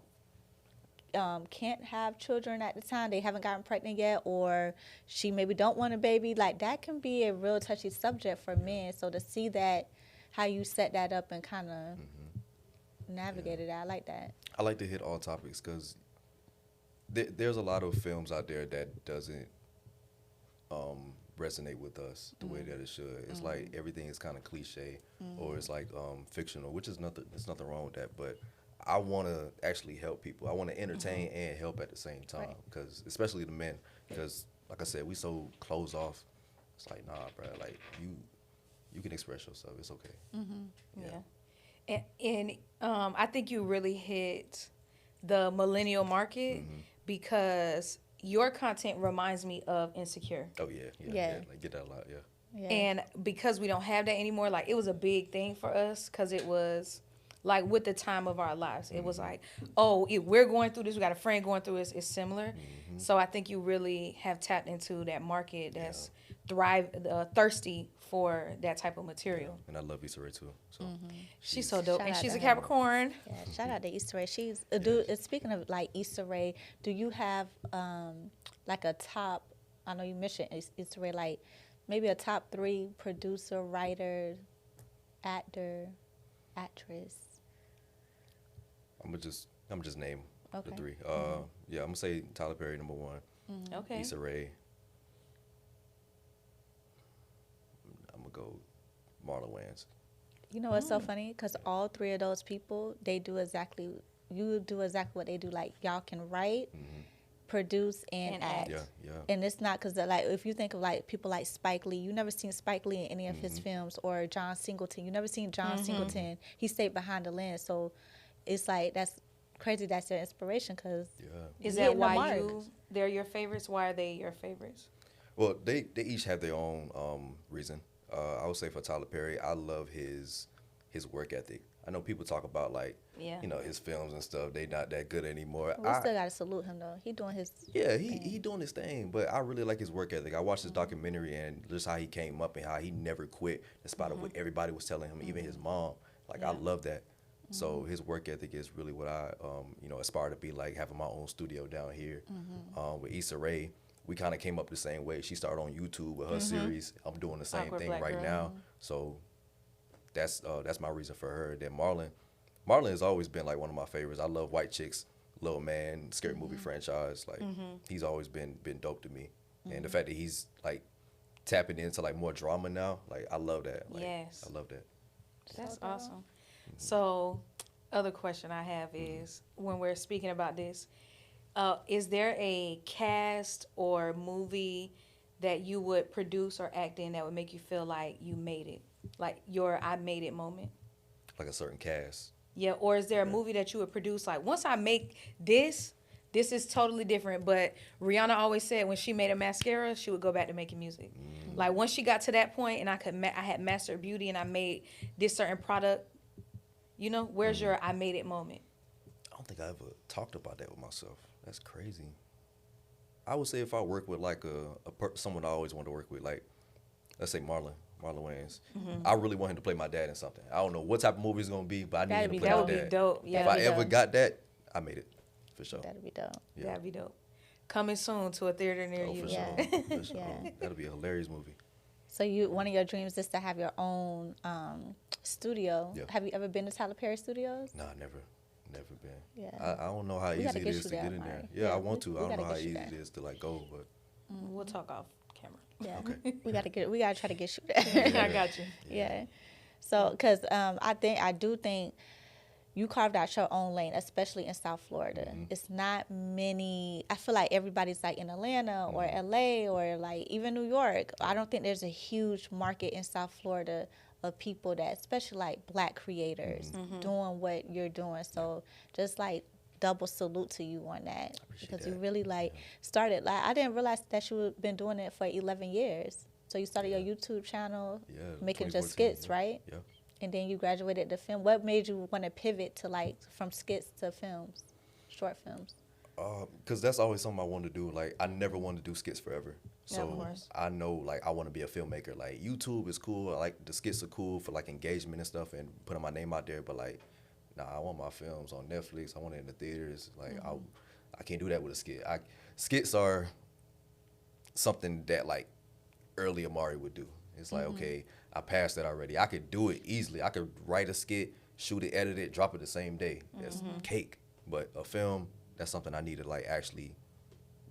can't have children at the time. They haven't gotten pregnant yet, or she maybe don't want a baby. Like, that can be a real touchy subject for men. So to see that, how you set that up and kind of navigated that, I like that. I like to hit all topics, because there's a lot of films out there that doesn't resonate with us the way that it should. It's like everything is kind of cliche, or it's like fictional, which is nothing. There's nothing wrong with that. But I want to actually help people. I want to entertain and help at the same time, because especially the men, because like I said, we so closed off It's like, nah, bro. Like you can express yourself. It's okay. Yeah. And I think you really hit the millennial market because your content reminds me of Insecure. Oh yeah. Yeah. Like get that a lot. Yeah. Yeah. And because we don't have that anymore, like it was a big thing for us because it was like with the time of our lives. It was like, oh, we're going through this. We got a friend going through this. It's similar. So I think you really have tapped into that market that's thirsty for that type of material. And I love Issa Rae too. So She's so dope. Shout And out she's to a her. Capricorn. Yeah, shout out to Issa Rae. She's speaking of like Issa Rae, do you have like a top? I know you mentioned Issa Rae, like maybe a top 3 producer, writer, actor, actress. I'm gonna just name Okay. the 3. Yeah, I'm gonna say Tyler Perry number 1. Okay. Issa Rae. I'm gonna go Marlon Wayans. You know what's so funny? Because all 3 of those people, you do exactly what they do. Like y'all can write, produce, and act. Yeah. And it's not because like if you think of like people like Spike Lee, you never seen Spike Lee in any of his films, or John Singleton. You never seen John Singleton. He stayed behind the lens, so it's like that's crazy. That's their inspiration because Is that why they're your favorites? Why are they your favorites? Well, they each have their own reason. I would say for Tyler Perry, I love his work ethic. I know people talk about like, you know, his films and stuff. They not that good anymore. We still gotta salute him though. He doing his he doing his thing. But I really like his work ethic. I watched his documentary and just how he came up and how he never quit despite of what everybody was telling him, even his mom. Like I love that. So his work ethic is really what I aspire to be like, having my own studio down here. With Issa Rae, we kind of came up the same way. She started on YouTube with her series. I'm doing the same Awkward thing Black right Girl. now. So that's my reason for her. Then Marlon has always been like one of my favorites. I love White Chicks, Little Man, Scary Movie franchise. Like he's always been dope to me. And the fact that he's like tapping into like more drama now, like I love that. Like, Yes. I love that. That's awesome. So, other question I have is when we're speaking about this, is there a cast or movie that you would produce or act in that would make you feel like you made it? Like your I made it moment? Like a certain cast. Yeah, or is there a movie that you would produce like, once I make this is totally different, but Rihanna always said when she made a mascara, she would go back to making music. Like once she got to that point and I had mastered beauty and I made this certain product, you know, where's your I made it moment? I don't think I ever talked about that with myself. That's crazy. I would say if I work with like someone I always wanted to work with, like let's say Marlon Wayans. I really want him to play my dad in something. I don't know what type of movie it's gonna be, but I need him to play that my would dad. be dope. Yeah, If I ever got that, I made it for sure. that'd be dope. Yeah. that'd be dope. Coming soon to a theater near Oh, you. for Yeah. sure. For sure. Yeah. That'll be a hilarious movie. So one of your dreams is to have your own studio. Yeah. Have you ever been to Tyler Perry Studios? Nah, never been. Yeah. I don't know how We easy gotta it get is you to there, get in there. Amarii. Yeah, Yeah, I want to. we I don't gotta know how get you easy there. it is to like go, but We'll talk off camera. Yeah. okay. We gotta try to get you there. I got you. Yeah. So, because I do think you carved out your own lane, especially in South Florida. It's not many. I feel like everybody's like in Atlanta or LA or like even New York. I don't think there's a huge market in South Florida of people that, especially like Black creators, doing what you're doing. So, just like double salute to you on that because you really like started. Like I didn't realize that you had been doing it for 11 years. So you started your YouTube channel, making just 2014, skits, right? Yeah. And then you graduated to film. What made you want to pivot to like from skits to films, short films? Because that's always something I wanted to do. Like I never wanted to do skits forever. Yeah, of So course. I know like I want to be a filmmaker. Like YouTube is cool. I like the skits are cool for like engagement and stuff and putting my name out there. But like, nah, I want my films on Netflix. I want it in the theaters. Like I can't do that with a skit. Skits are something that like early Amarii would do. It's like, okay, I passed that already. I could do it easily. I could write a skit, shoot it, edit it, drop it the same day. That's cake. But a film, that's something I need to like actually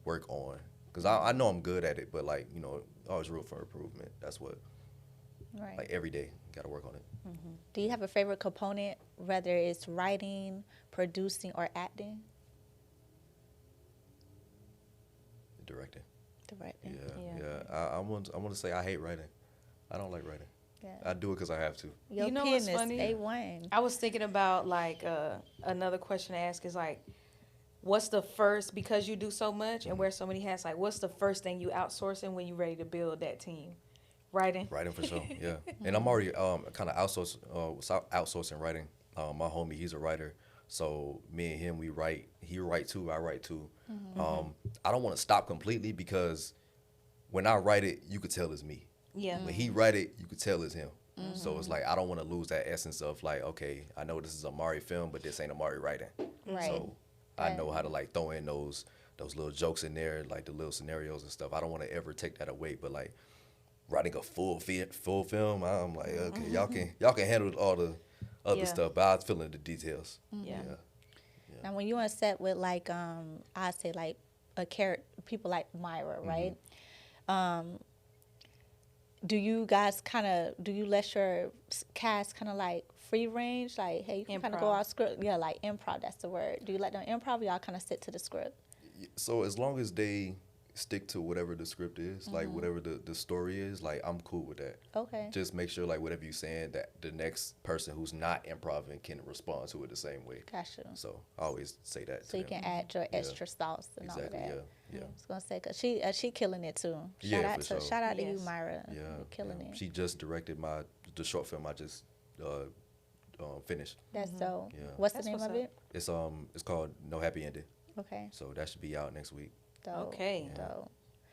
work on. Because I know I'm good at it, but like, you know, always room for improvement. That's what, Right. like every day, got to work on it. Do you have a favorite component, whether it's writing, producing, or acting? Directing. Directing. I want to say I hate writing. I don't like writing. Yeah. I do it because I have to. Your You know pen what's is funny? A1. I was thinking about like another question to ask is like, what's the first, because you do so much and wear so many hats, like what's the first thing you outsourcing when you're ready to build that team? Writing. Writing for sure, yeah. And I'm already kind of outsourcing writing. My homie, he's a writer, so me and him, we write. He write too, I write too. I don't want to stop completely because when I write it, you could tell it's me. Yeah. When he write it, you could tell it's him. So it's like I don't want to lose that essence of like, okay, I know this is Amarii film, but this ain't Amarii writing. Right. So I know how to like throw in those little jokes in there, like the little scenarios and stuff. I don't want to ever take that away, but like writing a full film, I'm like, okay, y'all can handle all the other stuff, but I was feeling the details. Yeah. Now, when you're on set with like, I say like a character, people like Myra, right? Do you guys do you let your cast kind of like free range? Like, hey, you can kind of go Improv. off script. Yeah, like improv, that's the word. Do you let them improv or y'all kind of stick to the script? So as long as they stick to whatever the script is, like whatever the story is, like I'm cool with that. Okay. Just make sure like whatever you're saying that the next person who's not improving can respond to it the same way. Gotcha. So I always say that. So you can add your extra sauce and all of Exactly. that. Yeah. I was gonna say, cause she killing it too. For sure. Shout out to you, Yes. Myra. Yeah. You're killing it. She just directed the short film I just finished. That's dope. Yeah. What's That's the name what's of up. it? It's called No Happy Ending. Okay. So that should be out next week. Dope. Okay. Dope.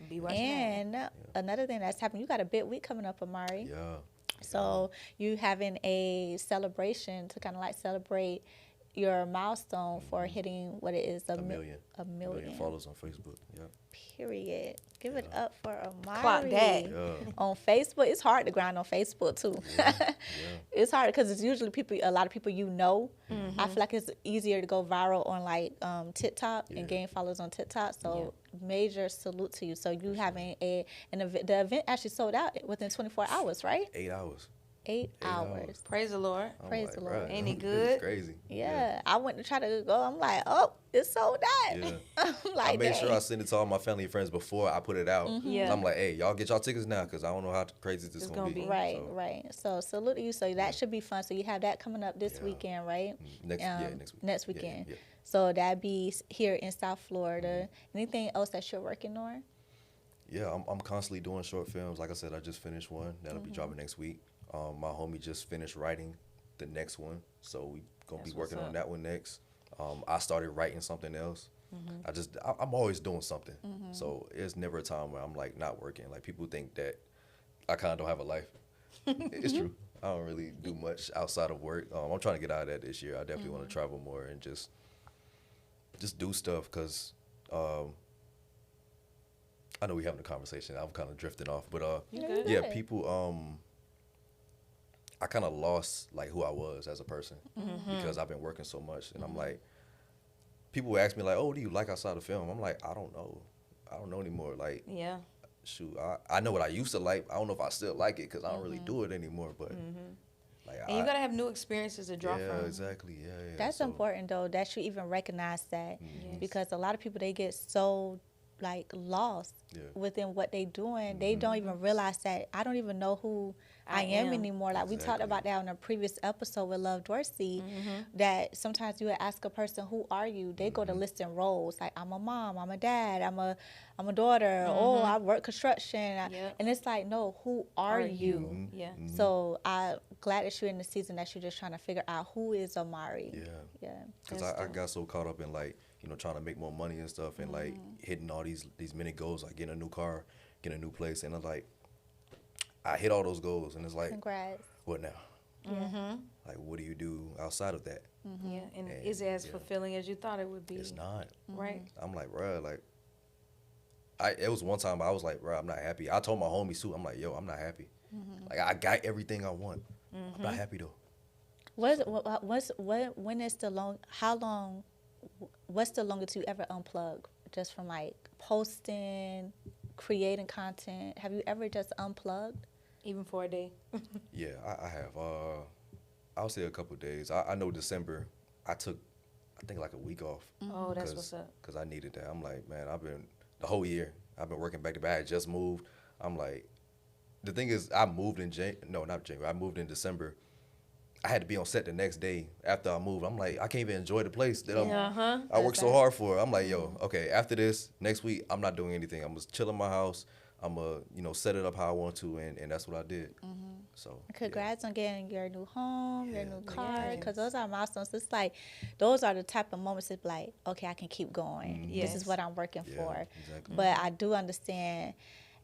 Be watching And another thing that's happening, you got a big week coming up, Amarii. Yeah. So you having a celebration to kind of like celebrate your milestone for hitting what it is A million. A million. followers on Facebook. Yeah. Period. Give it up for Amarii. Clock that. Yeah. On Facebook, it's hard to grind on Facebook too. It's hard because it's usually a lot of people you know. I feel like it's easier to go viral on like TikTok and gain followers on TikTok. So major salute to you. So you having the event actually sold out within 24 hours, right? 8 hours. 8 hours. that. Praise the Lord. I'm Praise like, the Lord. bruh, Ain't he this good? is crazy. Yeah, I went to try to go. I'm like, oh, it's sold out. Yeah. I'm like, I made sure I dang. send it to all my family and friends before I put it out. Yeah. So I'm like, hey, y'all get y'all tickets now because I don't know how crazy this is It's going to gonna be. be. Right, So, right. So salute to you. So that should be fun. So you have that coming up this weekend, right? Next week. Next Yeah, weekend. yeah. So that be here in South Florida. Anything else that you're working on? Yeah, I'm constantly doing short films. Like I said, I just finished one. That'll be dropping next week. My homie just finished writing the next one. So we going to be That's working what's on up. that one next. I started writing something else. I'm always doing something. So it's never a time where I'm like not working. Like people think that I kind of don't have a life. It's true. I don't really do much outside of work. I'm trying to get out of that this year. I definitely want to travel more and just do stuff because I know we're having a conversation. I'm kind of drifting off, but You good? yeah, people. I kind of lost like who I was as a person because I've been working so much, and I'm like, people ask me like, "Oh, do you like outside of film?" I'm like, I don't know anymore. Like, Yeah. shoot, I know what I used to like. I don't know if I still like it because I don't really do it anymore. But like, And you gotta have new experiences to draw yeah, from. exactly, yeah. That's So, important though, that you even recognize that. Yes. Because a lot of people, they get so like lost Yeah. within what they doing. They don't even realize that I don't even know who I I am am. anymore. Like we talked Exactly. about that on a previous episode with Love Dorsey, that sometimes you would ask a person, who are you? They go to listing roles. Like, I'm a mom, I'm a dad, I'm a daughter, oh, I work construction. Yep. And it's like, no, who are you? Yeah. So I'm glad that you're in the season that you're just trying to figure out who is Amarii. Yeah. Yeah. Because That's I dope. got so caught up in like, trying to make more money and stuff and like hitting all these many goals, like getting a new car, getting a new place. And I'm like, I hit all those goals and it's like, Congrats. what now? Like, what do you do outside of that? Yeah. And And, is it as yeah. fulfilling as you thought it would be? It's not. Right. I'm like, bruh, like, it was one time I was like, bruh, I'm not happy. I told my homies too, I'm like, yo, I'm not happy. Like, I got everything I want. I'm not happy though. When is the what's the longest you ever unplugged? Just from like posting, creating content? Have you ever just unplugged? Even for a day. Yeah, I have. I'll say a couple of days. I know December, I took, I think like a week off. Oh, that's what's up. Because I needed that. I'm like, man, I've been the whole year. I've been working back to back. I had just moved. I'm like, the thing is, I moved in not January. I moved in December. I had to be on set the next day after I moved. I'm like, I can't even enjoy the place that I worked so hard for. I'm like, yo, okay, after this, next week, I'm not doing anything. I'm just chill in my house. I'm going to, set it up how I want to, and that's what I did. So Congrats on getting your new home, your new car, because those are milestones. It's like, those are the type of moments that's like, okay, I can keep going. This is what I'm working for. Exactly. But I do understand,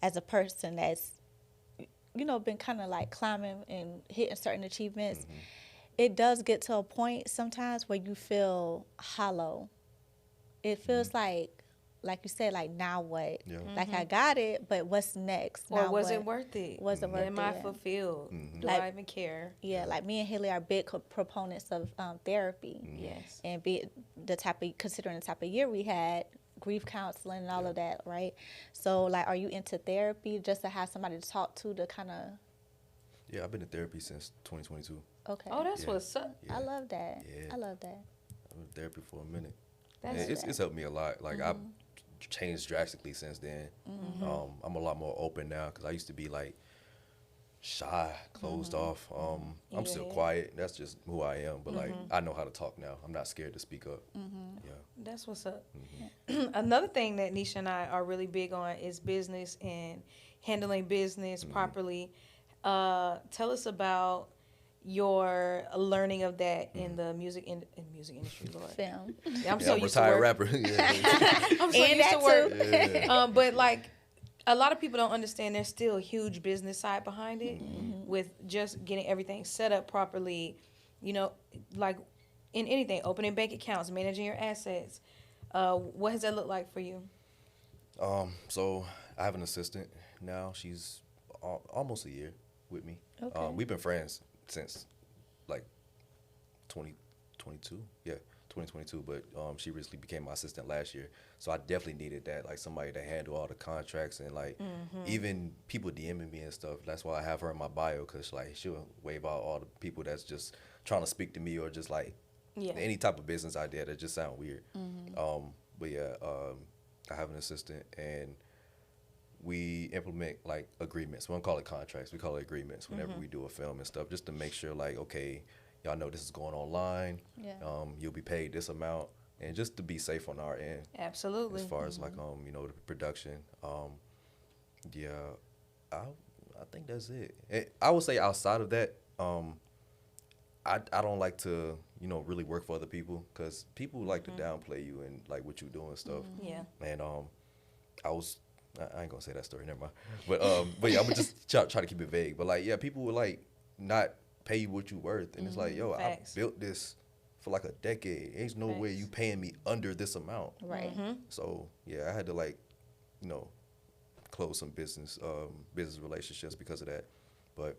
as a person that's, been kind of like climbing and hitting certain achievements, it does get to a point sometimes where you feel hollow. It feels like you said, like, now what? Yeah. Like, I got it, but what's next? Or now was what? it worth it? Was it worth Am I it? fulfilled? Do Like- I even care? Yeah, like me and Hailey are big proponents of therapy. Yes. And considering the type of year we had, grief counseling and all of that, right? So, like, are you into therapy just to have somebody to talk to kind of? Yeah, I've been in therapy since 2022. Okay. Oh, that's Yeah. what's up. Yeah. I love that. Yeah. I love that. I've been in therapy for a minute. That's It's helped me a lot. Like, I've changed drastically since then. I'm a lot more open now because I used to be, like, shy, closed off. I'm still quiet. That's just who I am. But, like, I know how to talk now. I'm not scared to speak up. Yeah. That's what's up. Another thing that Necia and I are really big on is business and handling business properly. Tell us about your learning of that in the music industry, Lord. Film. I'm Yeah, so I'm a used to retired work. rapper. Yeah. I'm so And used to that work. too. Yeah. But like a lot of people don't understand there's still a huge business side behind it with just getting everything set up properly, like in anything, opening bank accounts, managing your assets. What has that looked like for you? So I have an assistant now. She's almost a year with me. Okay. We've been friends since like 2022. Yeah, 2022. But she recently became my assistant last year. So I definitely needed that, like somebody to handle all the contracts and like even people DMing me and stuff. That's why I have her in my bio, because like she'll wave out all the people that's just trying to speak to me or just like any type of business idea that just sound weird. But yeah, I have an assistant and we implement like agreements. We don't call it contracts. We call it agreements whenever we do a film and stuff, just to make sure like, okay, y'all know this is going online. Yeah. You'll be paid this amount, and just to be safe on our end. Absolutely. As far as like the production. Yeah, I think that's it. I would say outside of that, I don't like to really work for other people, because people like to downplay you and like what you do and stuff. Yeah. And I ain't gonna say that story, never mind. But yeah, I'm gonna just try to keep it vague. But like, yeah, people would like not pay you what you worth, and it's like, yo, Facts. I built this for like a decade. There's no way you paying me under this amount. Right. So yeah, I had to like, close some business relationships because of that. But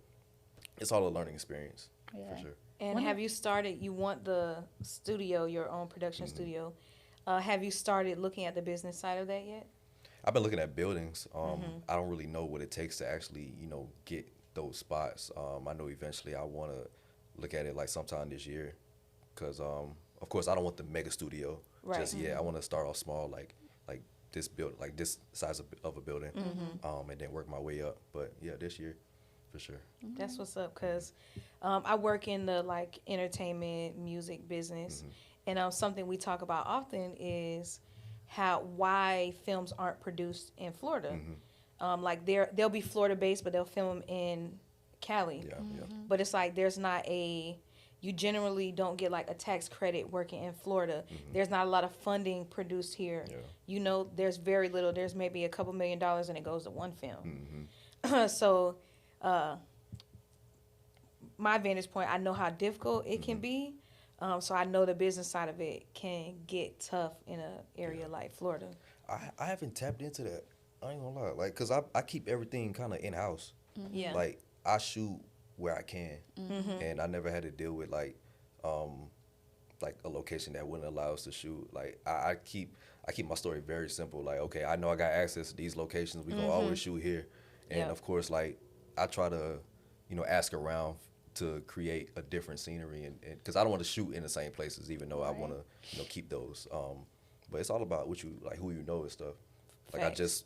it's all a learning experience for sure. And have you started, you want the studio, your own production studio, have you started looking at the business side of that yet? I've been looking at buildings. I don't really know what it takes to actually, get those spots. I know eventually I want to look at it like sometime this year, because of course I don't want the mega studio just yet. I want to start off small, like this like this size of a building, and then work my way up. But yeah, this year for sure. That's what's up, because I work in the like entertainment music business, and something we talk about often is why films aren't produced in Florida. Like they'll be Florida based, but they'll film in Cali. Yeah, But it's like you generally don't get like a tax credit working in Florida. There's not a lot of funding produced here. Yeah. There's very little. There's maybe a couple $1 million and it goes to one film. So my vantage point, I know how difficult it can be. So I know the business side of it can get tough in an area like Florida. I haven't tapped into that. I ain't gonna lie, like, cause I keep everything kind of in house. Yeah. Like I shoot where I can, and I never had to deal with like a location that wouldn't allow us to shoot. Like I keep my story very simple. Like, okay, I know I got access to these locations. We gonna always shoot here, and of course, like I try to, ask around to create a different scenery, and because I don't want to shoot in the same places, even though I want to, keep those. But it's all about who you know and stuff. Like Facts.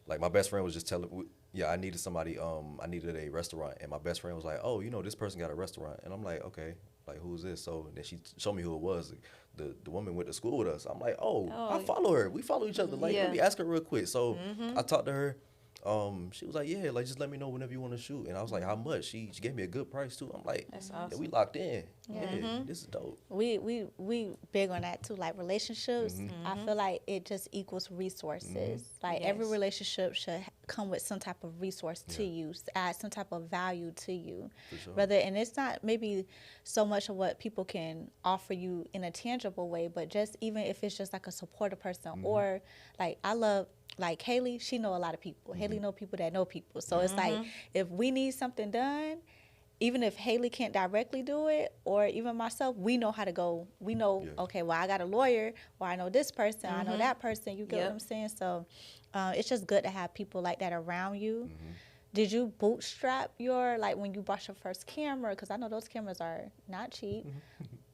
Like my best friend was just telling, yeah, I needed somebody. I needed a restaurant, and my best friend was like, oh, this person got a restaurant, and I'm like, okay, like who's this? So then she showed me who it was. The woman went to school with us. I'm like, oh, I follow her. We follow each other. Like, let me ask her real quick. So I talked to her. She was like, yeah, like just let me know whenever you want to shoot. And I was like, how much? She gave me a good price too. I'm like, that's awesome. Yeah, we locked in. Yeah, this is dope. We big on that too. Like relationships, I feel like it just equals resources. Like every relationship should come with some type of resource to you, add some type of value to you. For sure. And it's not maybe so much of what people can offer you in a tangible way, but just even if it's just like a supportive person or like I love. Like Hailey, she know a lot of people. Hailey know people that know people. So it's like if we need something done, even if Hailey can't directly do it, or even myself, we know how to go. We know, okay, well, I got a lawyer, or I know this person, I know that person. You get what I'm saying? So it's just good to have people like that around you. Did you bootstrap like when you bought your first camera? Because I know those cameras are not cheap,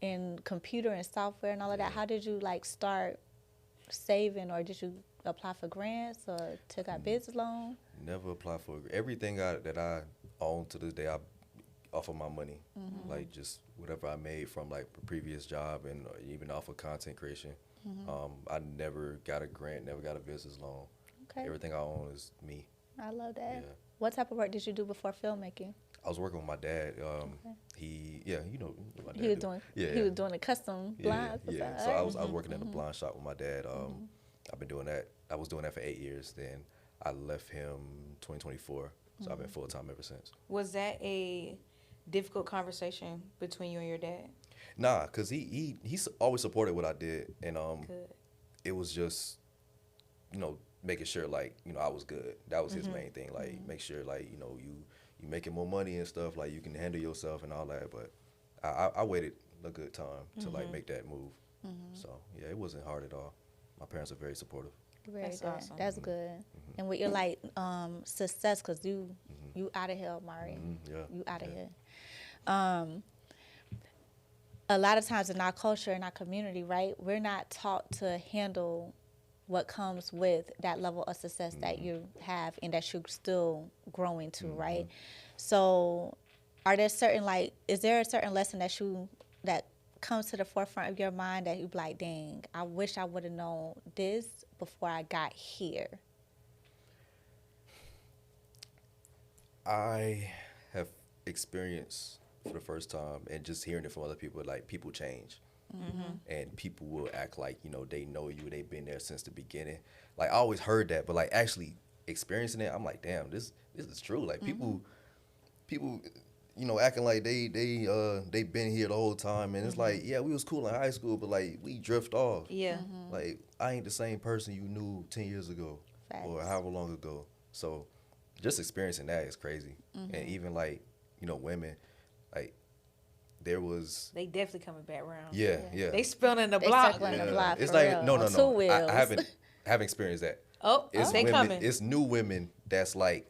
and computer and software and all of that. How did you like start saving, or did you apply for grants or took out business loan? Never apply for everything that I own to this day. I off of my money, like just whatever I made from like a previous job and even off of content creation. I never got a grant, never got a business loan. Okay, everything I own is me. I love that. Yeah. What type of work did you do before filmmaking? I was working with my dad. He what my dad He was do. doing. Yeah, He was doing the custom blinds. Yeah. So I was working in the blind shop with my dad. I've been doing that. I was doing that for 8 years. Then I left him 2024. So I've been full time ever since. Was that a difficult conversation between you and your dad? Nah, cause he's always supported what I did, and Good. it was just making sure like I was good. That was his main thing. Like make sure like you making more money and stuff, like you can handle yourself and all that. But I waited a good time to like make that move. So yeah, it wasn't hard at all. My parents are very supportive. Very That's good. awesome. That's good. And with your like success, cause you out of here, Amarii. Yeah. You out of here. A lot of times in our culture, in our community, right, we're not taught to handle what comes with that level of success that you have and that you're still growing to, right? So are there certain is there a certain lesson that comes to the forefront of your mind that you be like, dang, I wish I would have known this before I got here? I have experienced for the first time, and just hearing it from other people, like people change. And people will act like, they know you, they've been there since the beginning. Like I always heard that, but like actually experiencing it, I'm like, damn, this is true. Like people, acting like they been here the whole time, and it's like, yeah, we was cool in high school, but like we drift off. Yeah. Like I ain't the same person you knew 10 years ago. Facts. Or however long ago. So just experiencing that is crazy. And even like, women, like They definitely coming back around. yeah. They spilling the They block. circling the block. It's for like real. no. On 2 wheels. I haven't experienced that. Oh, It's they women, coming. It's new women that's like,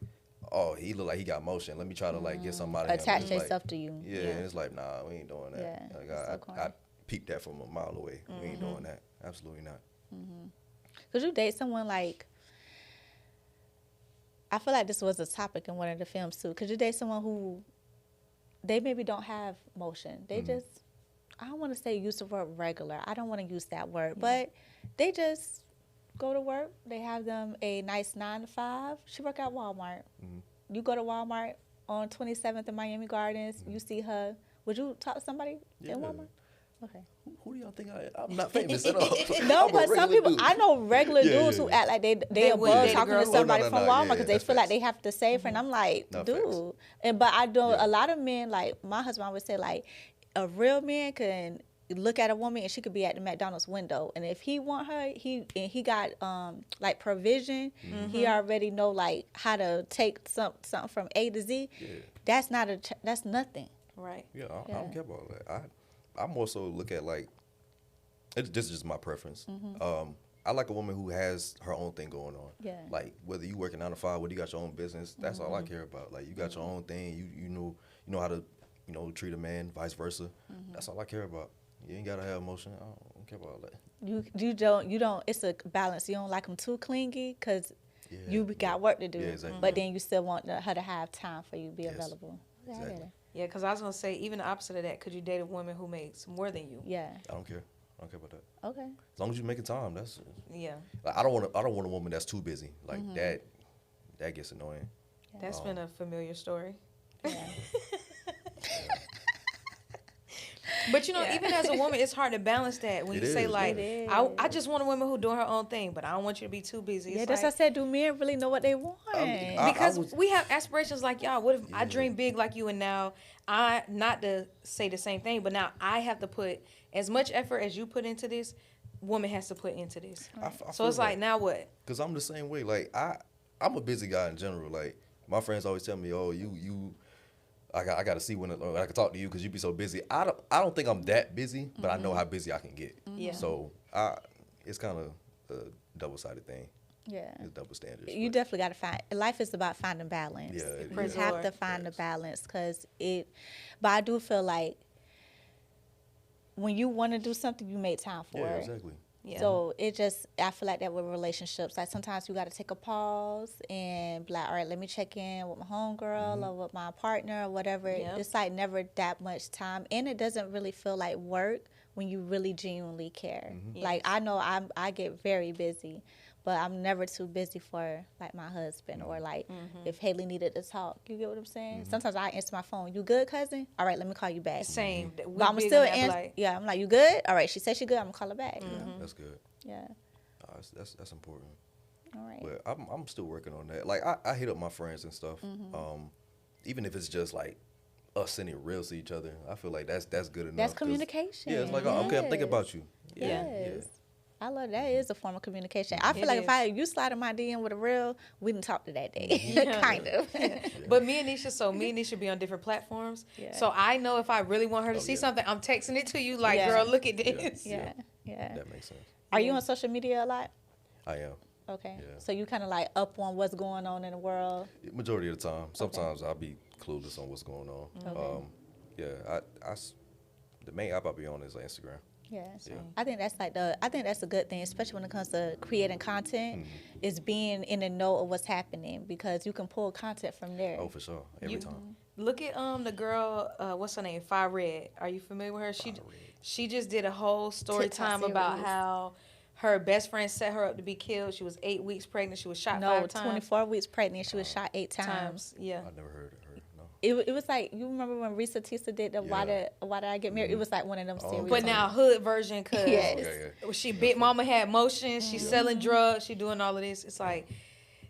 oh, he look like he got motion. Let me try to like get something out of him. Attach It's like, themselves to you. Yeah, and it's like, nah, we ain't doing that. Yeah, Like, it's so corny. I peeped that from a mile away. We ain't doing that. Absolutely not. Could you date someone like, I feel like this was a topic in one of the films too. Could you date someone who they maybe don't have motion? They just, I don't want to say use the word regular. I don't want to use that word, but they just go to work. They have them a nice 9 to 5. She work at Walmart. You go to Walmart on 27th in Miami Gardens. You see her. Would you talk to somebody in Walmart? Okay. Who do y'all think I'm not famous at all. No, I'm a but some regular people, dude. I know regular Yeah, dudes yeah, who yeah. act like they They above would date a talking girl to who- somebody no, from no, Walmart yeah, because they that's feel like facts. they have to save her. And I'm like, No, dude. facts. But I know Yeah. a lot of men, like my husband would say, like a real man can look at a woman and she could be at the McDonald's window, and if he want her, he got like provision. He already know like how to take something from A to Z. Yeah. That's that's nothing. Right. Yeah, I Yeah. don't care about that. I more so look at like, this is just my preference. I like a woman who has her own thing going on. Yeah. Like whether you working 9 to 5, whether you got your own business, that's all I care about. Like you got your own thing. You know how to treat a man, vice versa. That's all I care about. You ain't gotta have emotion. I don't care about all that. You don't. It's a balance. You don't like them too clingy because you got work to do. Yeah, exactly. But then you still want her to have time for you to be Yes. available. Yeah, I get Exactly. it. Yeah, because I was gonna say even the opposite of that. Could you date a woman who makes more than you? Yeah. I don't care. I don't care about that. Okay. As long as you're making time, that's. Yeah, Like, I don't want a woman that's too busy. Like that. That gets annoying. that's been a familiar story. Yeah. But you know, even as a woman, it's hard to balance that when It you say is, like, it I just want a woman who doing her own thing, but I don't want you to be too busy. It's Yeah, that's like, what I said. Do men really know what they want? because we have aspirations like y'all. What if I dream big like you, and now I, not to say the same thing, but now I have to put as much effort as you put into this. Woman has to put into this. I So feel it's like, now what? Because I'm the same way. Like, I'm a busy guy in general. Like, my friends always tell me, oh, I got to see when I can talk to you because you be so busy. I don't think I'm that busy, but I know how busy I can get. Yeah. So it's kind of a double-sided thing. Yeah. It's double standards. You but- definitely got to find, life is about finding balance. Yeah, it You is. have to find the balance because but I do feel like when you want to do something, you make time for Yeah, it. exactly. Yeah. So I feel like that with relationships. Like sometimes you got to take a pause and be like, all right, let me check in with my homegirl or with my partner or whatever. Yep. It's like never that much time. And it doesn't really feel like work when you really genuinely care. Like I know I get very busy, but I'm never too busy for like my husband or like if Hailey needed to talk. You get what I'm saying? Sometimes I answer my phone. You good, cousin? All right, let me call you back. Same. We But I'm big still on that, answer. like, Yeah, I'm like, you good? All right, she said she good. I'm gonna call her back. Yeah, that's good. Yeah. That's important. All right. But I'm still working on that. Like, I hit up my friends and stuff. Even if it's just like us sending reels to each other, I feel like that's good enough. That's 'cause- communication. Yeah, it's like, oh, okay, I'm thinking about you. Yeah, Yes. I love that. Is a form of communication. I feel like if you slide in my DM with a reel, we didn't talk to that day. Kind of. But me and Necia be on different platforms. Yeah. So I know if I really want her to see yeah. something, I'm texting it to you like, Yeah. girl, look at this. Yeah. Yeah. That makes sense. Are you on social media a lot? I am. Okay. Yeah. So you kind of like up on what's going on in the world. Majority of the time. Sometimes I'll be clueless on what's going on. Okay. Yeah, the main app I'll be on is Instagram. Yeah. Yeah. I think that's a good thing, especially when it comes to creating content, is being in the know of what's happening because you can pull content from there. Oh, for sure. Every time. Look at the girl, what's her name? Fire Red. Are you familiar with her? She just did a whole story TikTok time about series. how her best friend set her up to be killed. She was 8 weeks pregnant. She was shot No, 5 times. 24 weeks pregnant. She was shot 8 times. Yeah. I never heard of her. No. It was like, you remember when Risa Tisa did the Why Did I Get Married? It was like one of them series. But now hood version, cause Yes. Yeah. she big mama had motions. She's selling drugs. She doing all of this. It's like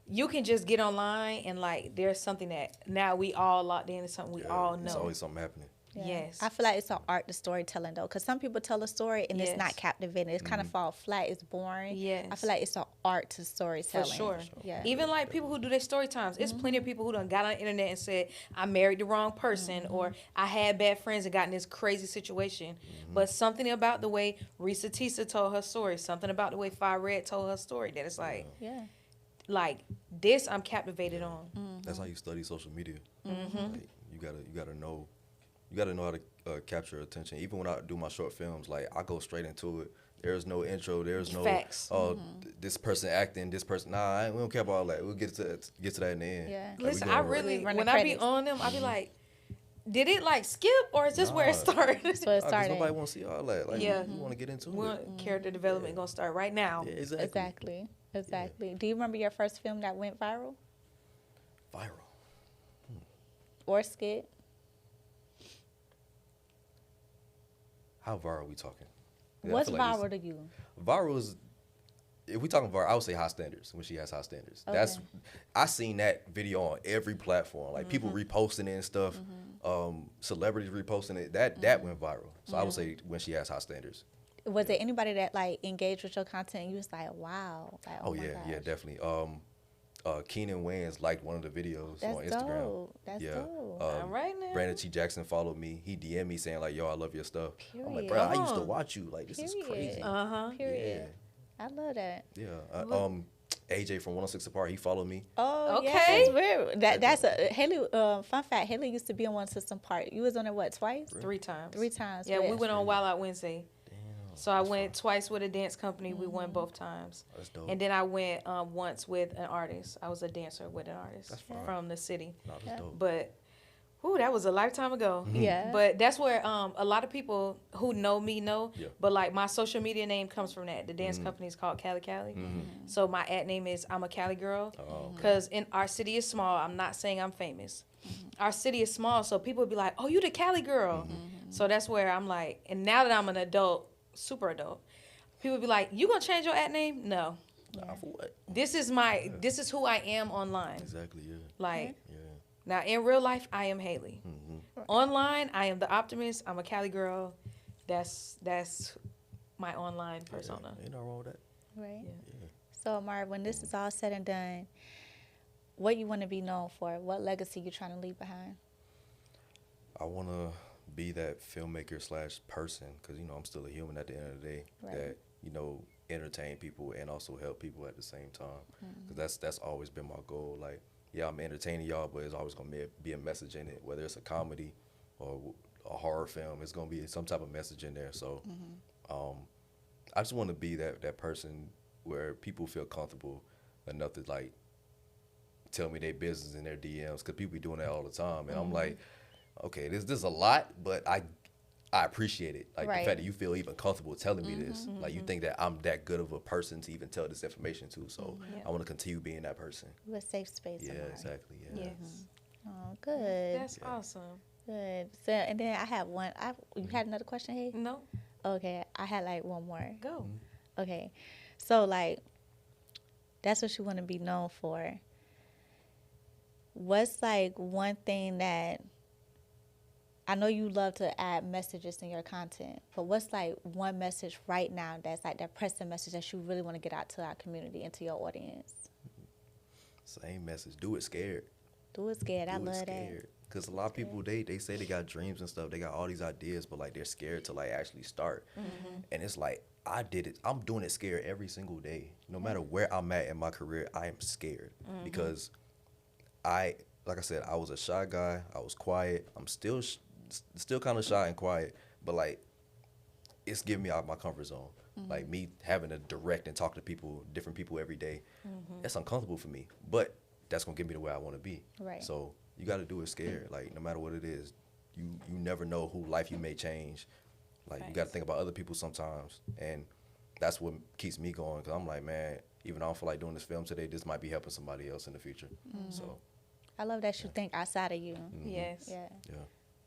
you can just get online and like there's something that now we all locked in. It's something we all know. There's always something happening. Yeah. Yes. I feel like it's an art to storytelling though, because some people tell a story and it's not Yes. captivating. It's kind of fall flat. It's boring. Yes. I feel like it's an art to storytelling. For sure. Yeah. Even like people who do their story times. It's plenty of people who done got on the internet and said, I married the wrong person or I had bad friends and got in this crazy situation. But something about the way Risa Tisa told her story, something about the way Fire Red told her story, that it's like, Yeah. like this I'm captivated on. That's how you study social media. Like, you gotta know how to capture attention. Even when I do my short films, like I go straight into it. There's no intro. There's no Facts. This person acting. This person. Nah, we don't care about all that. We'll get to that in the end. Yeah. Like, we Listen, going I right. really, Run the when I be credits. on them, I be like, did it like skip or is this where it Nah. started? That's where it 'Cause started. nobody want to see all that. Like, Yeah. you want to get into Well, it. character development gonna start right now. Yeah, exactly. Exactly. Do you remember your first film that went viral Viral. or skit? How viral are we talking? Yeah, I What's feel like viral to you? Viral is, if we talking viral, I would say High Standards, when she has High Standards. That's, I seen that video on every platform, like people reposting it and stuff, celebrities reposting it. That went viral. So I would say when she has High Standards. Was there anybody that like engaged with your content and you was like, wow? Like, Oh, my yeah, gosh. yeah, definitely. Keenan Wayans liked one of the videos That's on Instagram. dope. That's Yeah. dope. All right now. Brandon T. Jackson followed me. He DM'd me saying like, "Yo, I love your stuff." I'm like, Period. "Bro, I used to Oh. watch you. Like, this is crazy." Uh-huh. Period. I love that. Yeah. AJ from 106 Apart, he followed me. Oh, Okay. yes, weird. That's a Hailey. Fun fact: Hailey used to be on One System Part. You was on it what, twice? 3 times. 3 times. Yeah, we with- went on Wild Out Wednesday. So I went twice with a dance company. We won both times. That's dope. And then I went once with an artist. I was a dancer with an artist from the city. No, that's dope. But that was a lifetime ago. Yeah. But that's where a lot of people who know me know. Yeah. But like my social media name comes from that. The dance company is called Cali Cali. So my ad name is I'm a Cali girl. Because in our city is small. I'm not saying I'm famous. Our city is small, so people would be like, "Oh, you the Cali girl." So that's where I'm like, and now that I'm an adult, super adult, people be like, "You gonna change your ad name?" No. Nah, for what? This is who I am online. Exactly, yeah. Like, Yeah. now in real life, I am Hailey. Online, I am the optimist. I'm a Cali girl. That's my online persona. Ain't nothing wrong with that. Right. Yeah. So, Amarii, when this is all said and done, what you want to be known for? What legacy you trying to leave behind? I want to be that filmmaker / person because, I'm still a human at the end of the day that, entertain people and also help people at the same time. Because that's always been my goal. Like, yeah, I'm entertaining y'all, but it's always going to be a message in it, whether it's a comedy or a horror film. It's going to be some type of message in there. So I just want to be that person where people feel comfortable enough to, like, tell me their business in their DMs because people be doing that all the time. And I'm like, okay, this is a lot, but I appreciate it. Like the fact that you feel even comfortable telling me this. Like you think that I'm that good of a person to even tell this information to. So I want to continue being that person. A safe space. Yeah, Amarii. exactly. Yeah. Yes. Oh, good. That's awesome. Good. So, and then I have one. You had another question, hey? No, Okay, I had like one more. go. Okay, so like, that's what you want to be known for. What's like one thing that I know you love to add messages in your content, but what's like one message right now that's like that pressing message that you really want to get out to our community and to your audience? Same message. Do it scared. Do it scared. I love that. Because a lot of people, they say they got dreams and stuff. They got all these ideas, but like they're scared to like actually start. And it's like, I did it. I'm doing it scared every single day. No matter where I'm at in my career, I am scared because like I said, I was a shy guy. I was quiet. I'm still kind of shy and quiet, but like it's getting me out of my comfort zone. Like me having to direct and talk to different people every day, that's uncomfortable for me. But that's gonna get me to where I want to be. Right. So you got to do it scared. Like no matter what it is, you never know who life you may change. Like you got to think about other people sometimes, and that's what keeps me going. Cause I'm like, man, even though I don't feel like doing this film today, this might be helping somebody else in the future. So I love that you think outside of you. Yes. Yeah. yeah.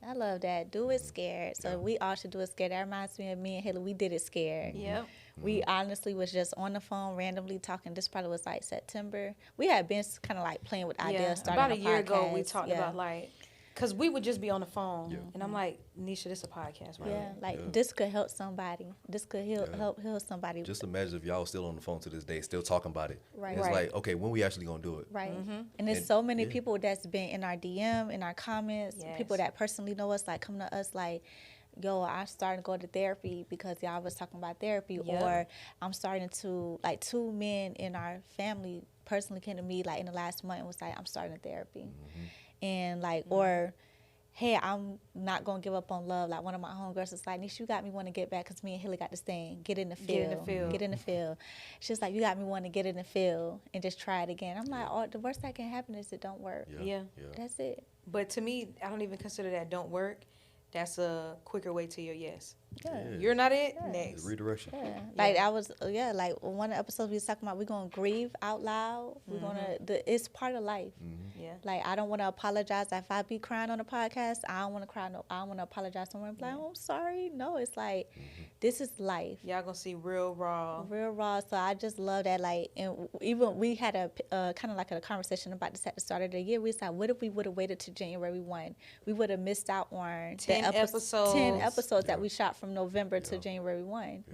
I love that. Do it scared. So we all should do it scared. That reminds me of me and Hailey. We did it scared. Yep. We honestly was just on the phone randomly talking. This probably was like September. We had been kind of like playing with ideas. Starting About a year ago, we podcast. talked about like, because we would just be on the phone, and I'm like, Necia, this is a podcast, right? Yeah, like this could help somebody. This could help heal somebody. Just imagine if y'all still on the phone to this day, still talking about it. Right. It's like, okay, when we actually gonna do it? Right. And there's so many people that's been in our DM, in our comments, people that personally know us, like come to us like, yo, I'm starting to go to therapy because y'all was talking about therapy, or I'm starting to, like 2 men in our family personally came to me like in the last month and was like, I'm starting therapy. And like, or, hey, I'm not going to give up on love. Like one of my homegirls was like, Necia, you got me want to get back because me and Hailey got this thing. Get in the field. Get in the field. She's like, you got me want to get in the field and just try it again. I'm like, oh, the worst that can happen is it don't work. Yeah. That's it. But to me, I don't even consider that don't work. That's a quicker way to your yes. Yeah. You're not it? Yeah. Next. Redirection. Yeah. Like I was, like one of the episodes we was talking about, we're going to grieve out loud. We're going to, it's part of life. Yeah. Like I don't want to apologize. If I be crying on a podcast, I don't want to cry. No, I don't want to apologize to someone. Like, oh, I'm sorry. No, it's like, this is life. Y'all gonna see real raw. Real raw. So I just love that. Like, and even we had a kind of like a conversation about this at the start of the year. We said, what if we would have waited to January 1? We would have missed out on 10 episodes. 10 episodes that we shot from November to January 1.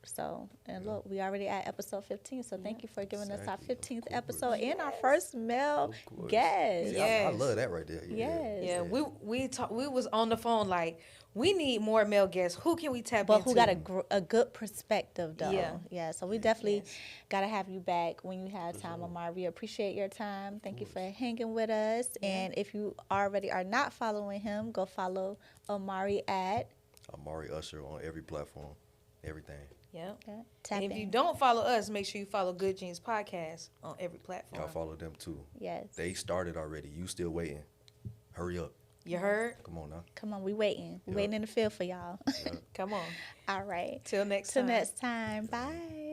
So, and look, we already at episode 15. So thank you for giving us our 15th episode and our first male guest. Yeah, I love that right there. Yes. Yeah, we was on the phone like, we need more male guests. Who can we tap But into? who got a good perspective, though. Yeah. So we definitely got to have you back when you have time, Amarii. We appreciate your time. Thank you for hanging with us. And if you already are not following him, go follow Amarii at Amarii Usher on every platform. everything. Yep. Yeah. Tap And if you in. don't follow us, make sure you follow Good Genes Podcast on every platform. Y'all follow them too. Yes. They started already. You still waiting. Hurry up. You heard? Come on now. Come on, we waiting. We Yeah. waiting in the field for y'all. Come on. All right. Till next Till time. next time. Bye.